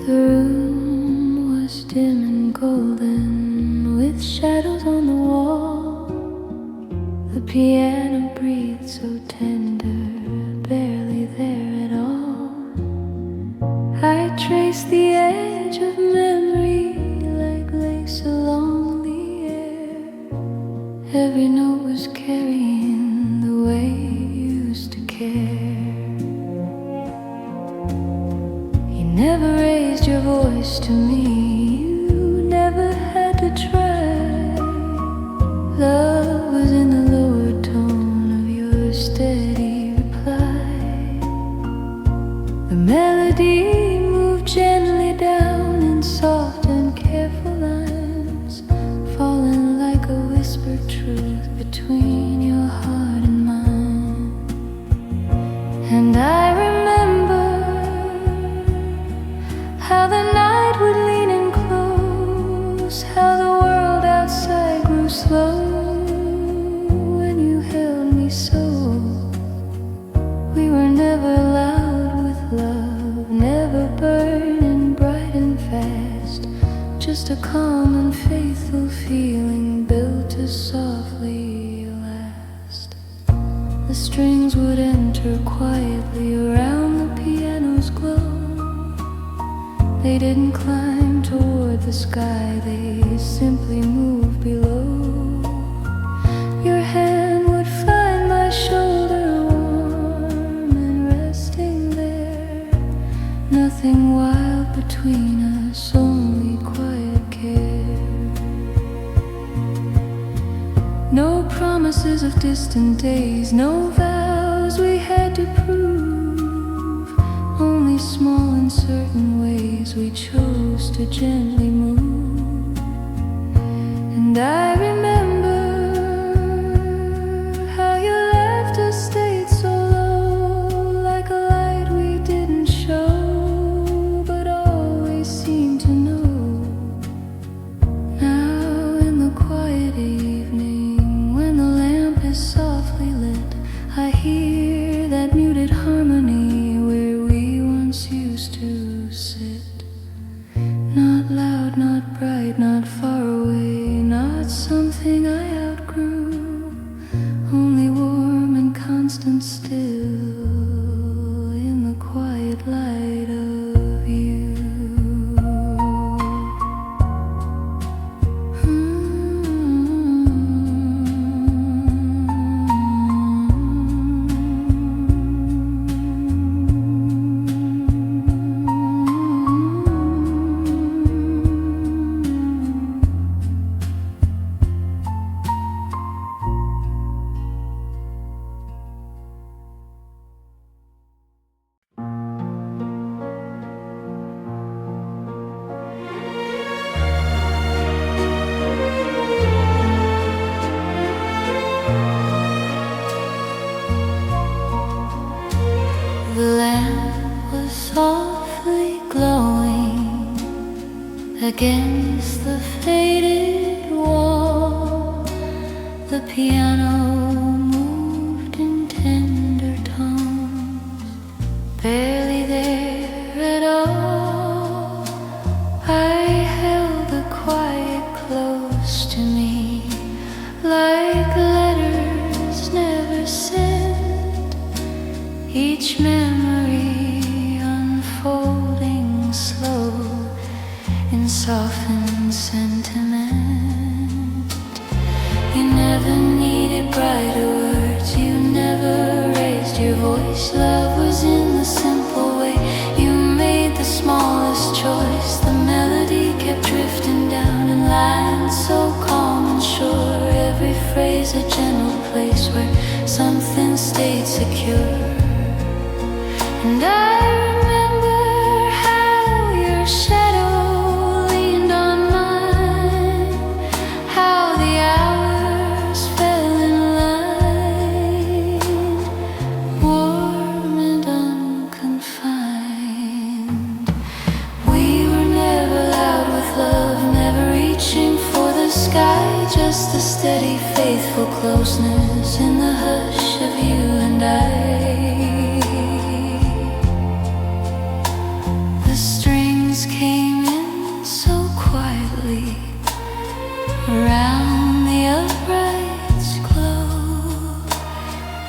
The room was dim and golden, with shadows on the wall. The piano breathed so tender, barely there at all. I traced the edge of memory like lace along the air. Every note was carrying the way you used to care. Never raised your voice to me, you never had to try. Love was in the lower tone of your steady reply. The melody moved gently down in soft and careful lines, falling like a whispered truth between your heart and mine. And I remember how the night would lean in close, how the world outside grew slow when you held me so. We were never loud with love, never burning bright and fast, just a calm and faithful feeling built to softly last. The strings would enter quietly around the piano's glow. They didn't climb toward the sky, they simply moved below. Your hand would find my shoulder warm and resting there. Nothing wild between us, only quiet care. No promises of distant days, no vows we had to prove, only small uncertain ways we chose to gently move. And I remember how your laughter stayed so low, like a light we didn't show, but always seemed against the faded wall. The piano moved in tender tones, barely there at all. I held the quiet close to me, like letters never sent, each memory unfolding slow in softened sentiment. You never needed brighter words, you never raised your voice. Love was in the simple way you made the smallest choice. The melody kept drifting down in lines so calm and sure, every phrase a gentle place where something stayed secure. And I remember how your shadow leaned on mine, how the hours fell in line, warm and unconfined. We were never loud with love, never reaching for the sky, just the steady, faithful closeness in the hush of you and I. The strings came in so quietly around the uprights glow.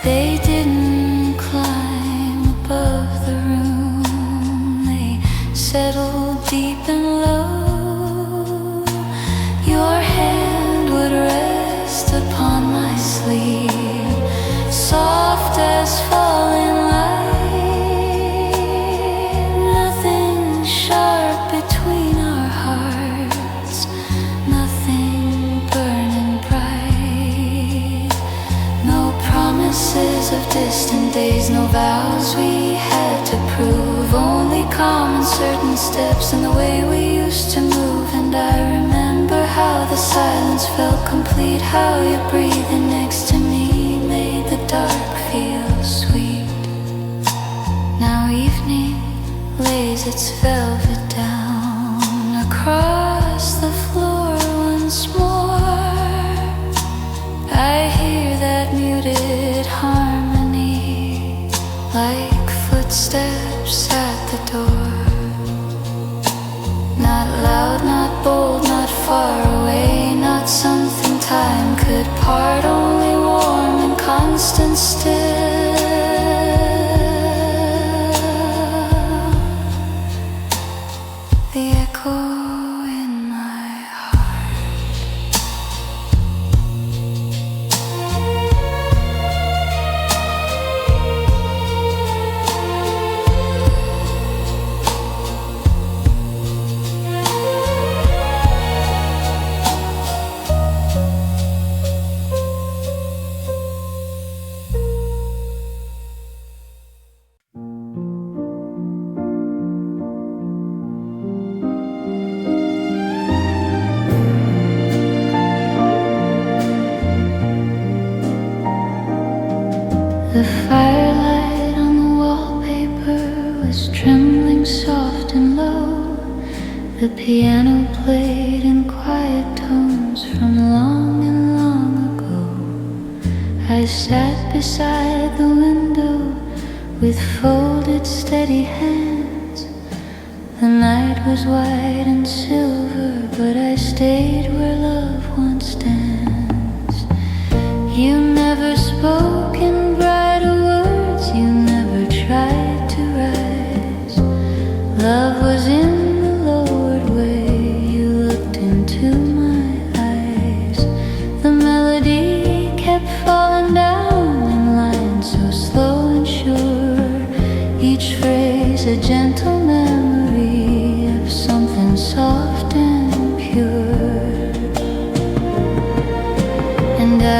They didn't climb above the room, they settled deep and low. Your hand would rest upon my sleeve, soft as falling light. Nothing sharp between our hearts, nothing burning bright. No promises of distant days, no vows we had to prove, only calm and certain steps in the way we used to move. And I remember how the silence felt complete, how you breathing next to me made the dark feel sweet. Now evening lays its velvet down across the floor once more. I hear that muted harmony, like footsteps at the door. Not loud, not bold, not far away, not something time could part, only warm and constant still. The echo in my heart. The firelight on the wallpaper was trembling soft and low. The piano played in quiet tones from long and long ago. I sat beside the window with folded steady hands. The night was white and silver, but I stayed where love once stands. You never spoke in brighter words, you never tried to rise. Love was in the lowered way you looked into my eyes. The melody kept falling down in lines so slow and sure, each phrase a gentle memory of something soft and pure. And I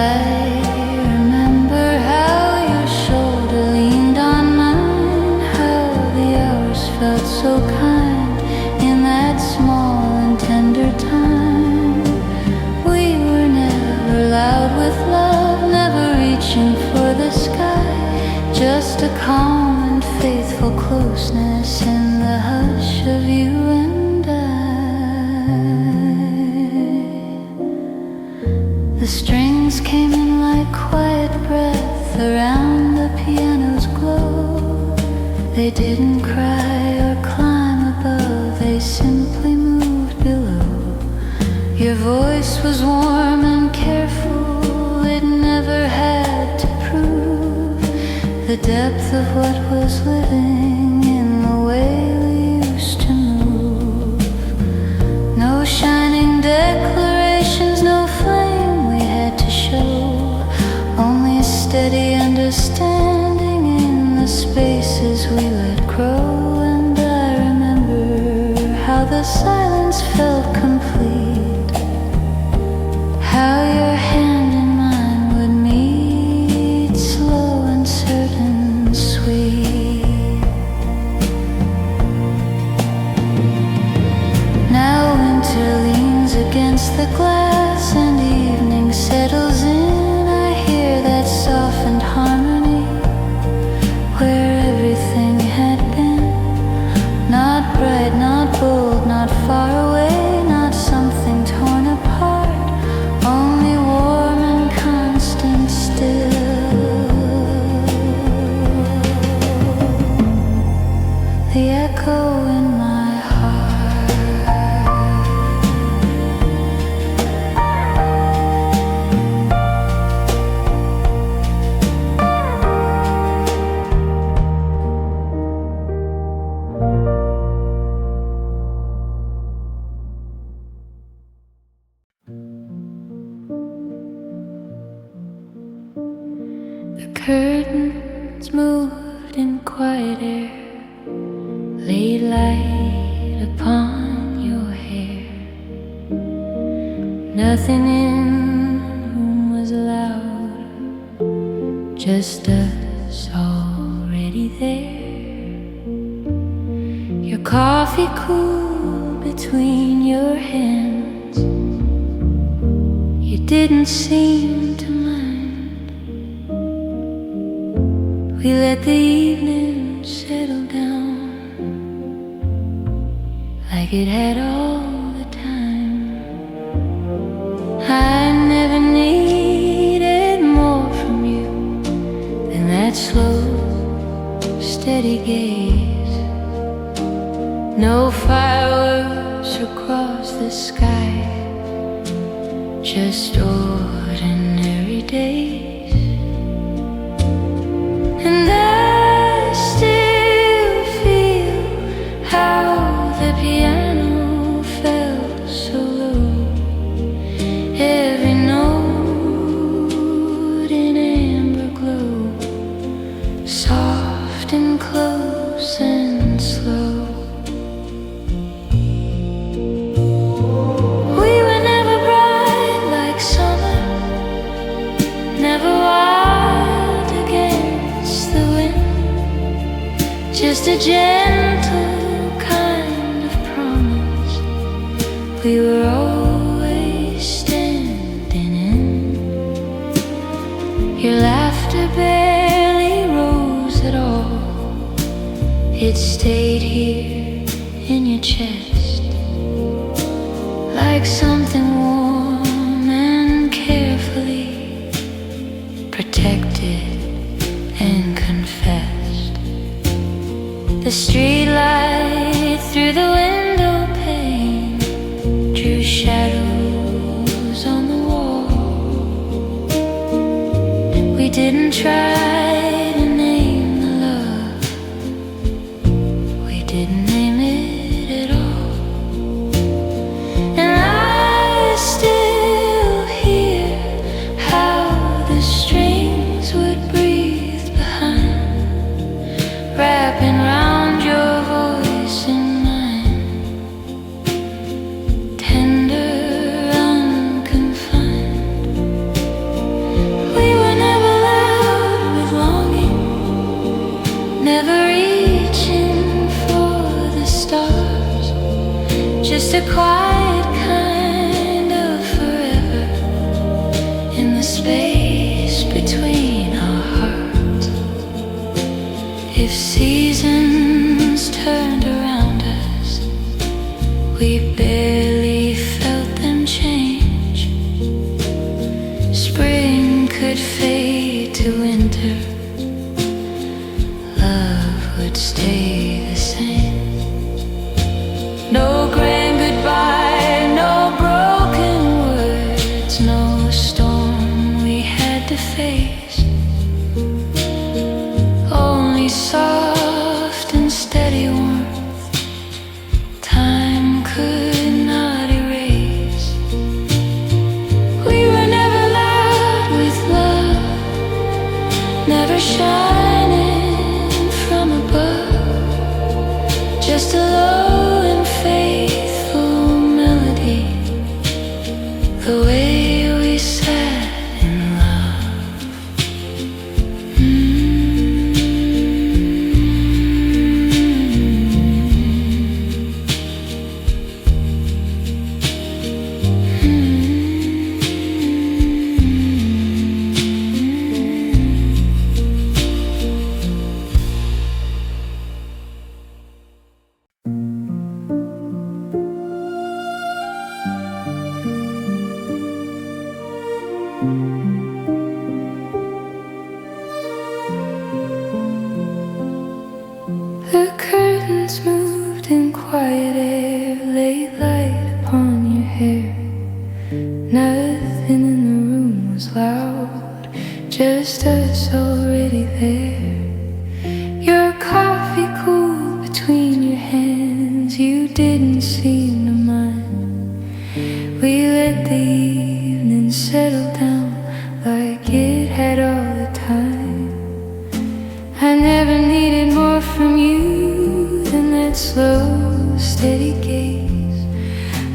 remember how your shoulder leaned on mine, how the hours felt so kind in that small and tender time. We were never loud with love, never reaching for the sky, just a calm and faithful closeness in the hush of you and I. They didn't cry or climb above, they simply moved below. Your voice was warm and careful, it never had to prove the depth of what was living in the way we used to move. No shining declarations, no flame we had to show, only steady understanding in the spaces we let grow. And I remember how the silence felt complete, how your hand in mine would meet, slow and certain, sweet. Now winter leans against the glass and evening settles in. I hear that softened harmony where everything had been. Not bright, not bold, not far away, not something torn apart, only warm and constant still. The echo in my heart. The curtains moved in quiet air, laid light upon your hair. Nothing in the room was loud, just us already there. Your coffee cooled between your hands, you didn't seem to mind. We let the evening settle down like it had all the time. I never needed more from you than that slow, steady gaze. No fireworks across the sky, just ordinary days. And I still feel how the piano felt so low, every note in amber glow, soft and close and slow. We were never bright like summer, never wild against the wind, just a gentle kind of promise we were always standing in. Your laughter barely rose at all, it stayed here in your chest, like something warm and carefully protected and confessed. The street light through the window pane drew shadows on the wall. We didn't try to name the love, we didn't name it at all. And I still hear how the strings would breathe behind, wrapping round your voice in mine, tender, unconfined. We were never loud with longing, never reaching for the stars, just a quiet kind of forever in the space between our hearts. If seasons turned around us, we barely felt them change. Spring could fade to winter, love would stay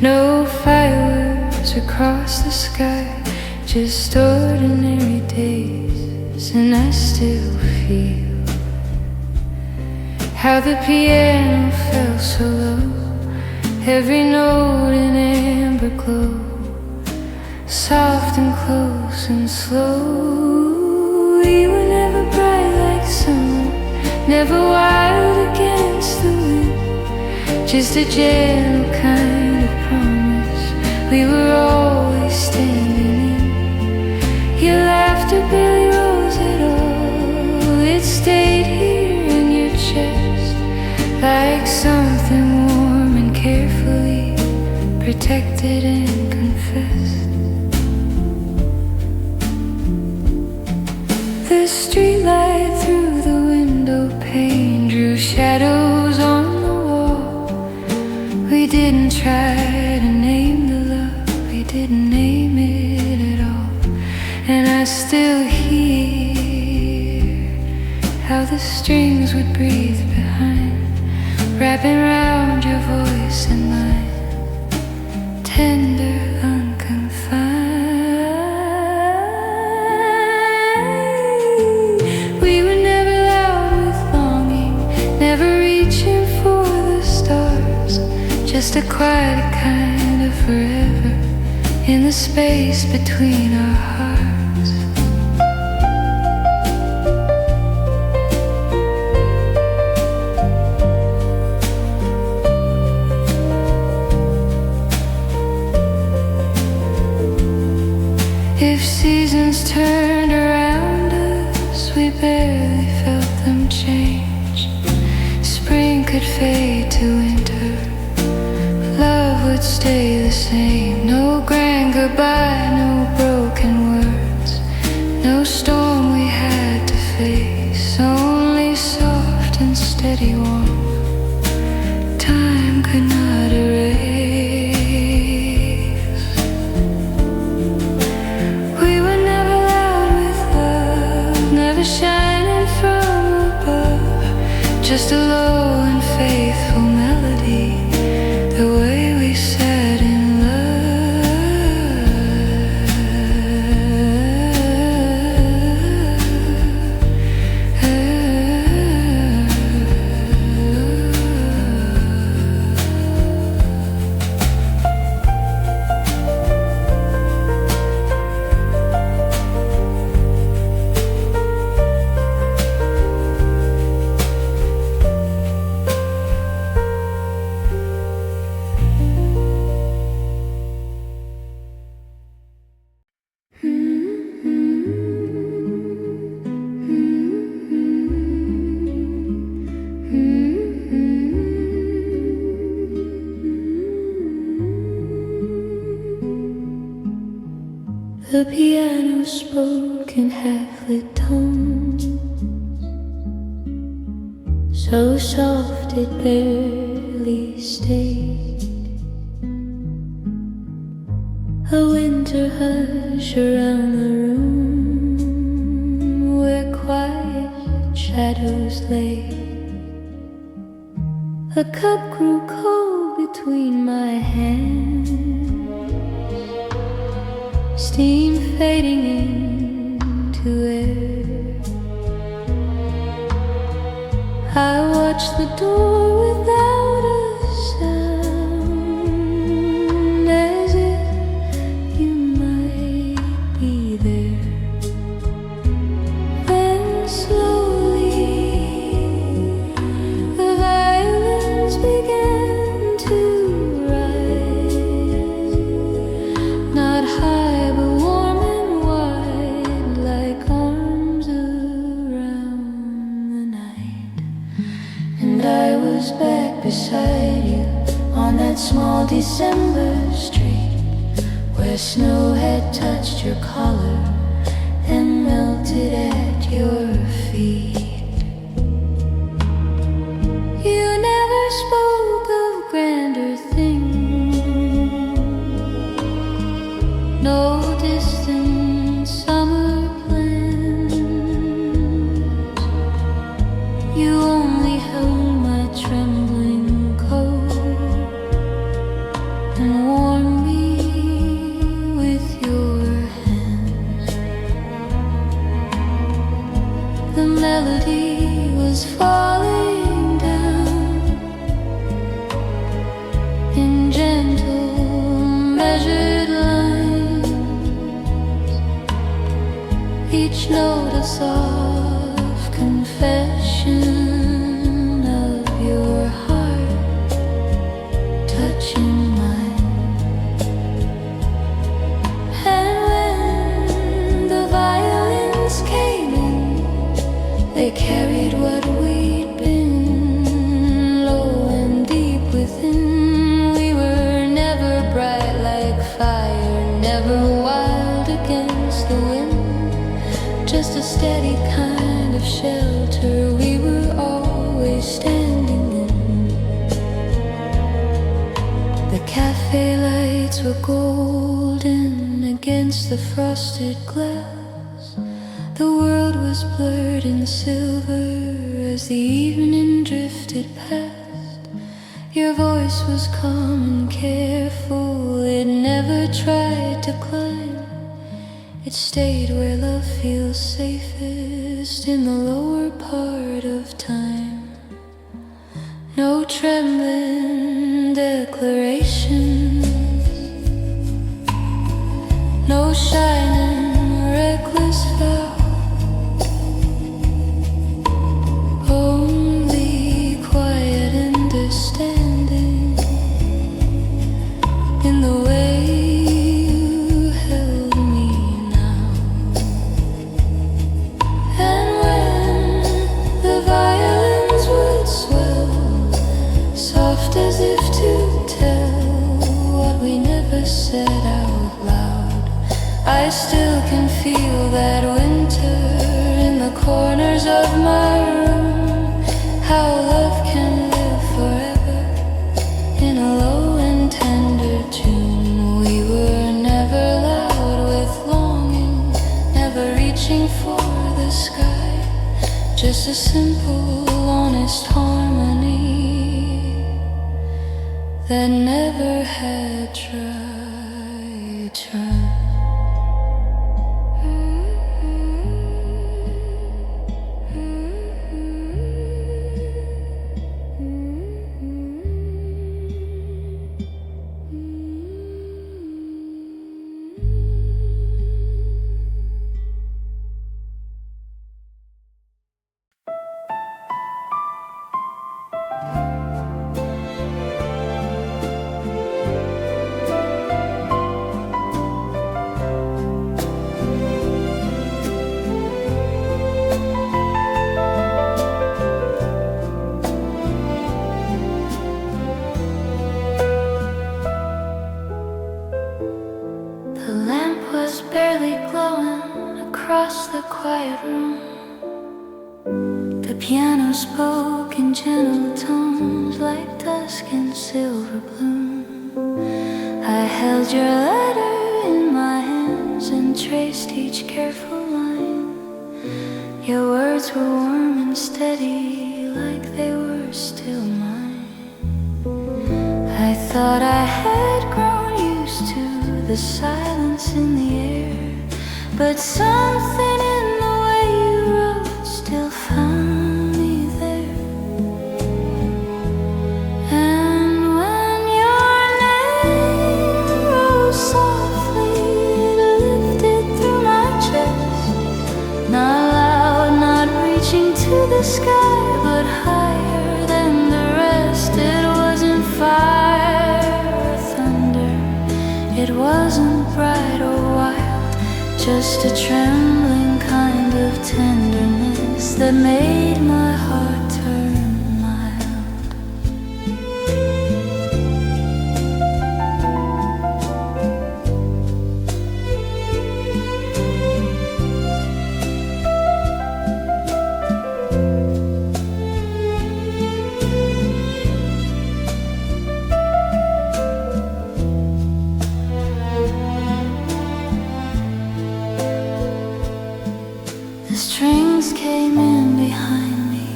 No fireworks across the sky, just ordinary days. And I still feel how the piano fell so low, every note in amber glow, soft and close and slow. We were never bright like summer, never wild against the wind, just a gentle kind of promise we were always standing in. Your laughter barely rose at all, it stayed here in your chest like something warm and carefully protected and confessed. The streetlight through the window pane drew shadows on the wall. We didn't try to name the love, we didn't name it at all. And I still hear how the strings would breathe behind, wrapping round your voice and mine, tender, unconfined. We were never loud with longing, never reaching for the stars, just a quiet kind of forever in the space between our hearts. If seasons turned around us, we barely felt them change. Spring could fade to winter, love would stay the same. No grand goodbye, no broken words, no storm we had to face, only soft and steady warmth time could not erase. Shining from above, just a low and faithful melody, the way we sat in The piano spoke in half-lit tones, so soft it barely stayed. A winter hush around the room where quiet shadows lay. A cup grew cold between my hands, steam fading into air. I watched the door without a sound, as if you might be there. Then slowly the violins began to rise, not high but warm and wide, like arms around the night. And I was back beside you on that small December street, where snow had touched your collar and melted at your feet. You never spoke of grander things, no distant summer plans. You only held my trembling coat and warm me with your hands. The melody was falling down in gentle measured lines, each note a soft confession of your heart touching mine. And when the violins came in, they carried what we'd been, low and deep within. We were never bright like fire, never wild against the wind, just a steady kind of shelter we were always standing in. The cafe lights were golden against the frosted glass. The world was blurred in silver as the evening drifted past. Your voice was calm and careful, it never tried to climb. It stayed where love feels safest, in the lower part of time. No trembling declarations, no shining reckless vow. Only quiet understanding in the way you held me now. And when the violins would swell, soft as if to tell what we never said out loud, I still can feel that winter in the corners of my room. How love can live forever in a low and tender tune. We were never loud with longing, never reaching for the sky, just a simple, honest harmony that never had tried. The lamp was barely glowing across the quiet room. The piano spoke in gentle tones like dusk and silver bloom. I held your letter in my hands and traced each careful line. Your words were warm and steady like they were still mine. I thought I had grown used to the silence in the air, but something in the way you wrote still found me there. And when your name rose softly, it lifted through my chest, not loud, not reaching to the sky, but higher than the rest. It wasn't fire or thunder, it wasn't bright or wild, just a trembling kind of tenderness that made my heart turn mild. The strings came in behind me,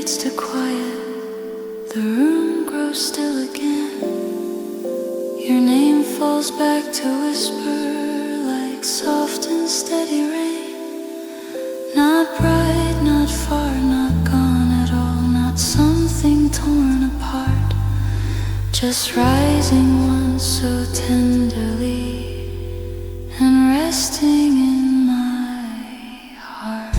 fades to quiet, the room grows still again. Your name falls back to whisper like soft and steady rain. Not bright, not far, not gone at all, not something torn apart, just rising once so tenderly and resting in my heart.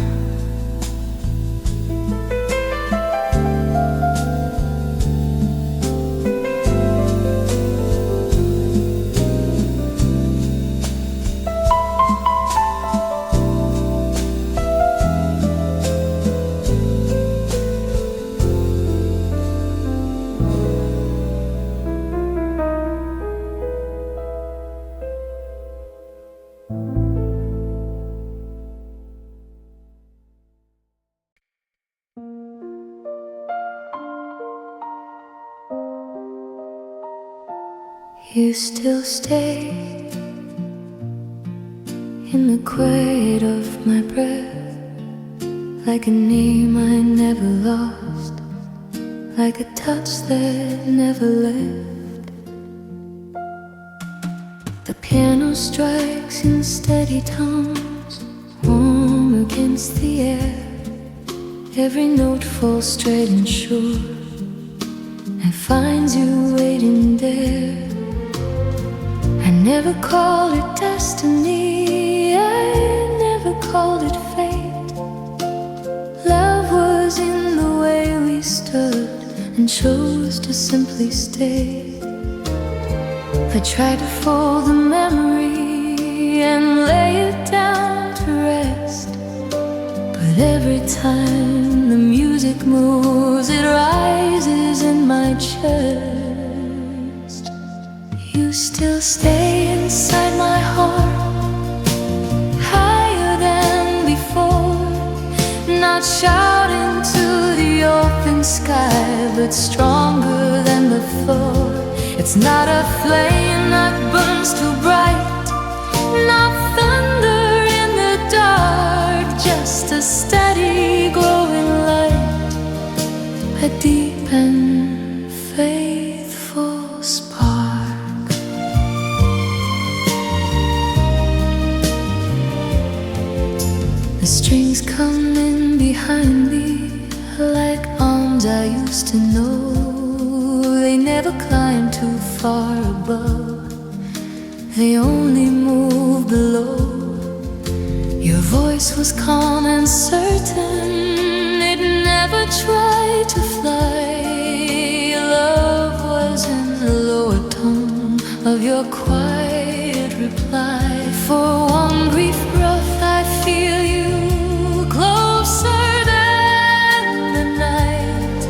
You still stay in the quiet of my breath, like a name I never lost, like a touch that never left. The piano strikes in steady tones, warm against the air. Every note falls straight and sure and finds you waiting there. I never called it destiny, I never called it fate. Love was in the way we stood and chose to simply stay. I tried to fold the memory and lay it down to rest, but every time the music moves, it rises in my chest. You still stay inside my heart, higher than before, not shouting to the open sky, but stronger than before. It's not a flame that burns too bright, not thunder in the dark, just a steady glowing light, a deep and faithful spark. The strings come in behind me like arms I used to know. They never climb too far above, they only move below. Your voice was calm and certain, it never tried to fly. Your love was in the lower tone of your quiet reply. For one brief breath I feel you closer than the night.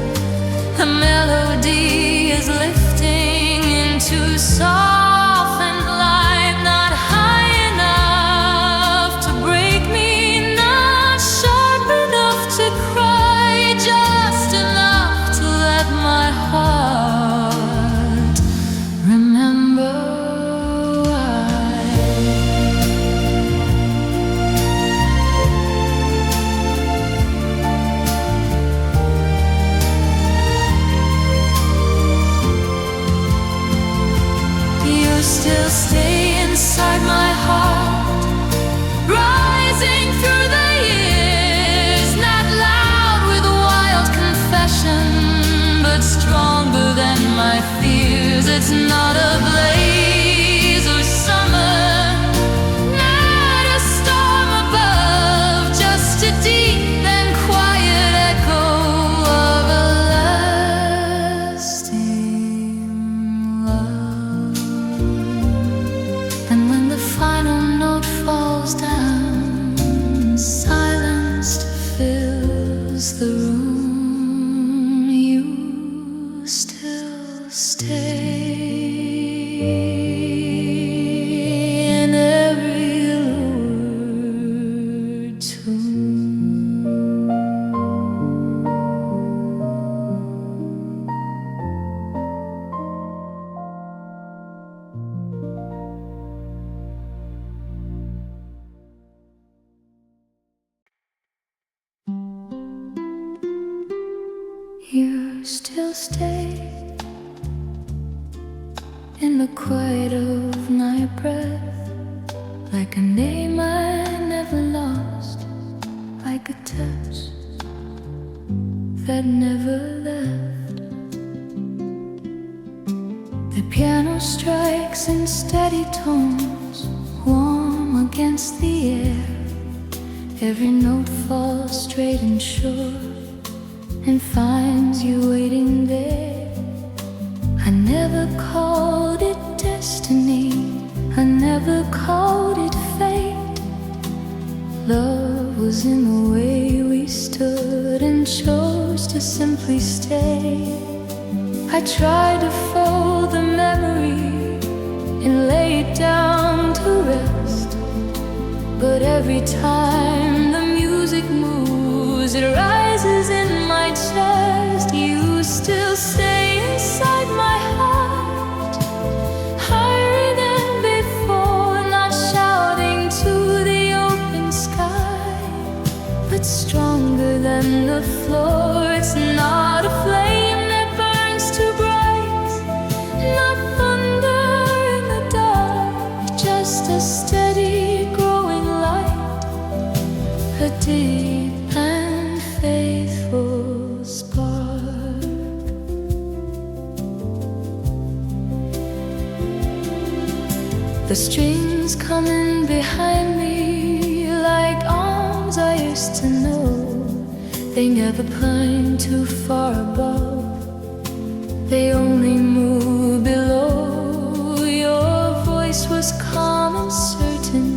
A melody is lifting into softened light, not high enough to break me, not sharp enough to cry, just enough to let my heart remember why. You still stay inside my heart, rising through the years, not loud with wild confession, but stronger than my fears. It's not a blaze or summer, not a storm above, just a deep and quiet echo of a lasting love. And when the final note falls down, silence fills the room, you still stay. You still stay in the quiet of my breath, like a name I never lost, like a touch that never left. The piano strikes in steady tones, warm against the air. Every note falls straight and sure and finds you waiting there. I never called it destiny, I never called it fate. Love was in the way we stood and chose to simply stay. I tried to fold the memory and lay it down to rest, but every time the music moves, it rises in my chest. You still stay inside my heart, higher than before, not shouting to the open sky, but stronger than the floor. It's not a flame that burns too bright, not thunder in the dark, just a steady growing light, a deep and faithful spark. The strings come in behind me like arms I used to know. They never climb too far above, they only move below. Your voice was calm and certain,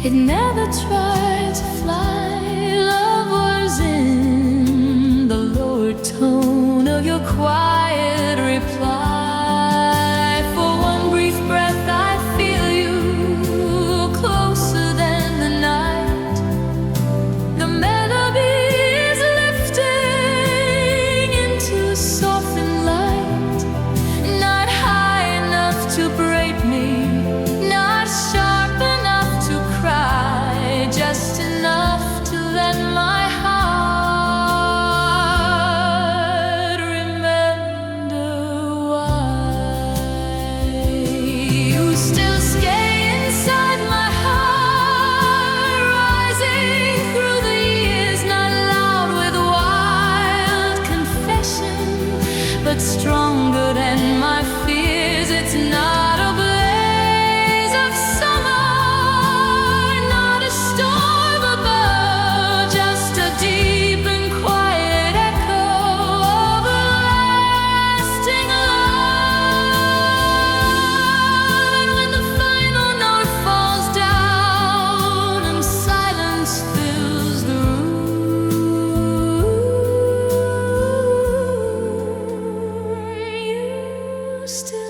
it never tried to fly. Love was in the lower tone of your quiet reply. For one brief breath I feel you closer than the night. The melody is lifting into softened light, not high enough to break me, not sharp enough to cry, just enough to let my heart remember why. You still stay inside my heart, rising through the years, not loud with wild confession, but stronger than my fears. It's not a blaze of summer, not a storm above, just a deep and quiet echo of a lasting love. And when the final note falls down and silence fills the room, you still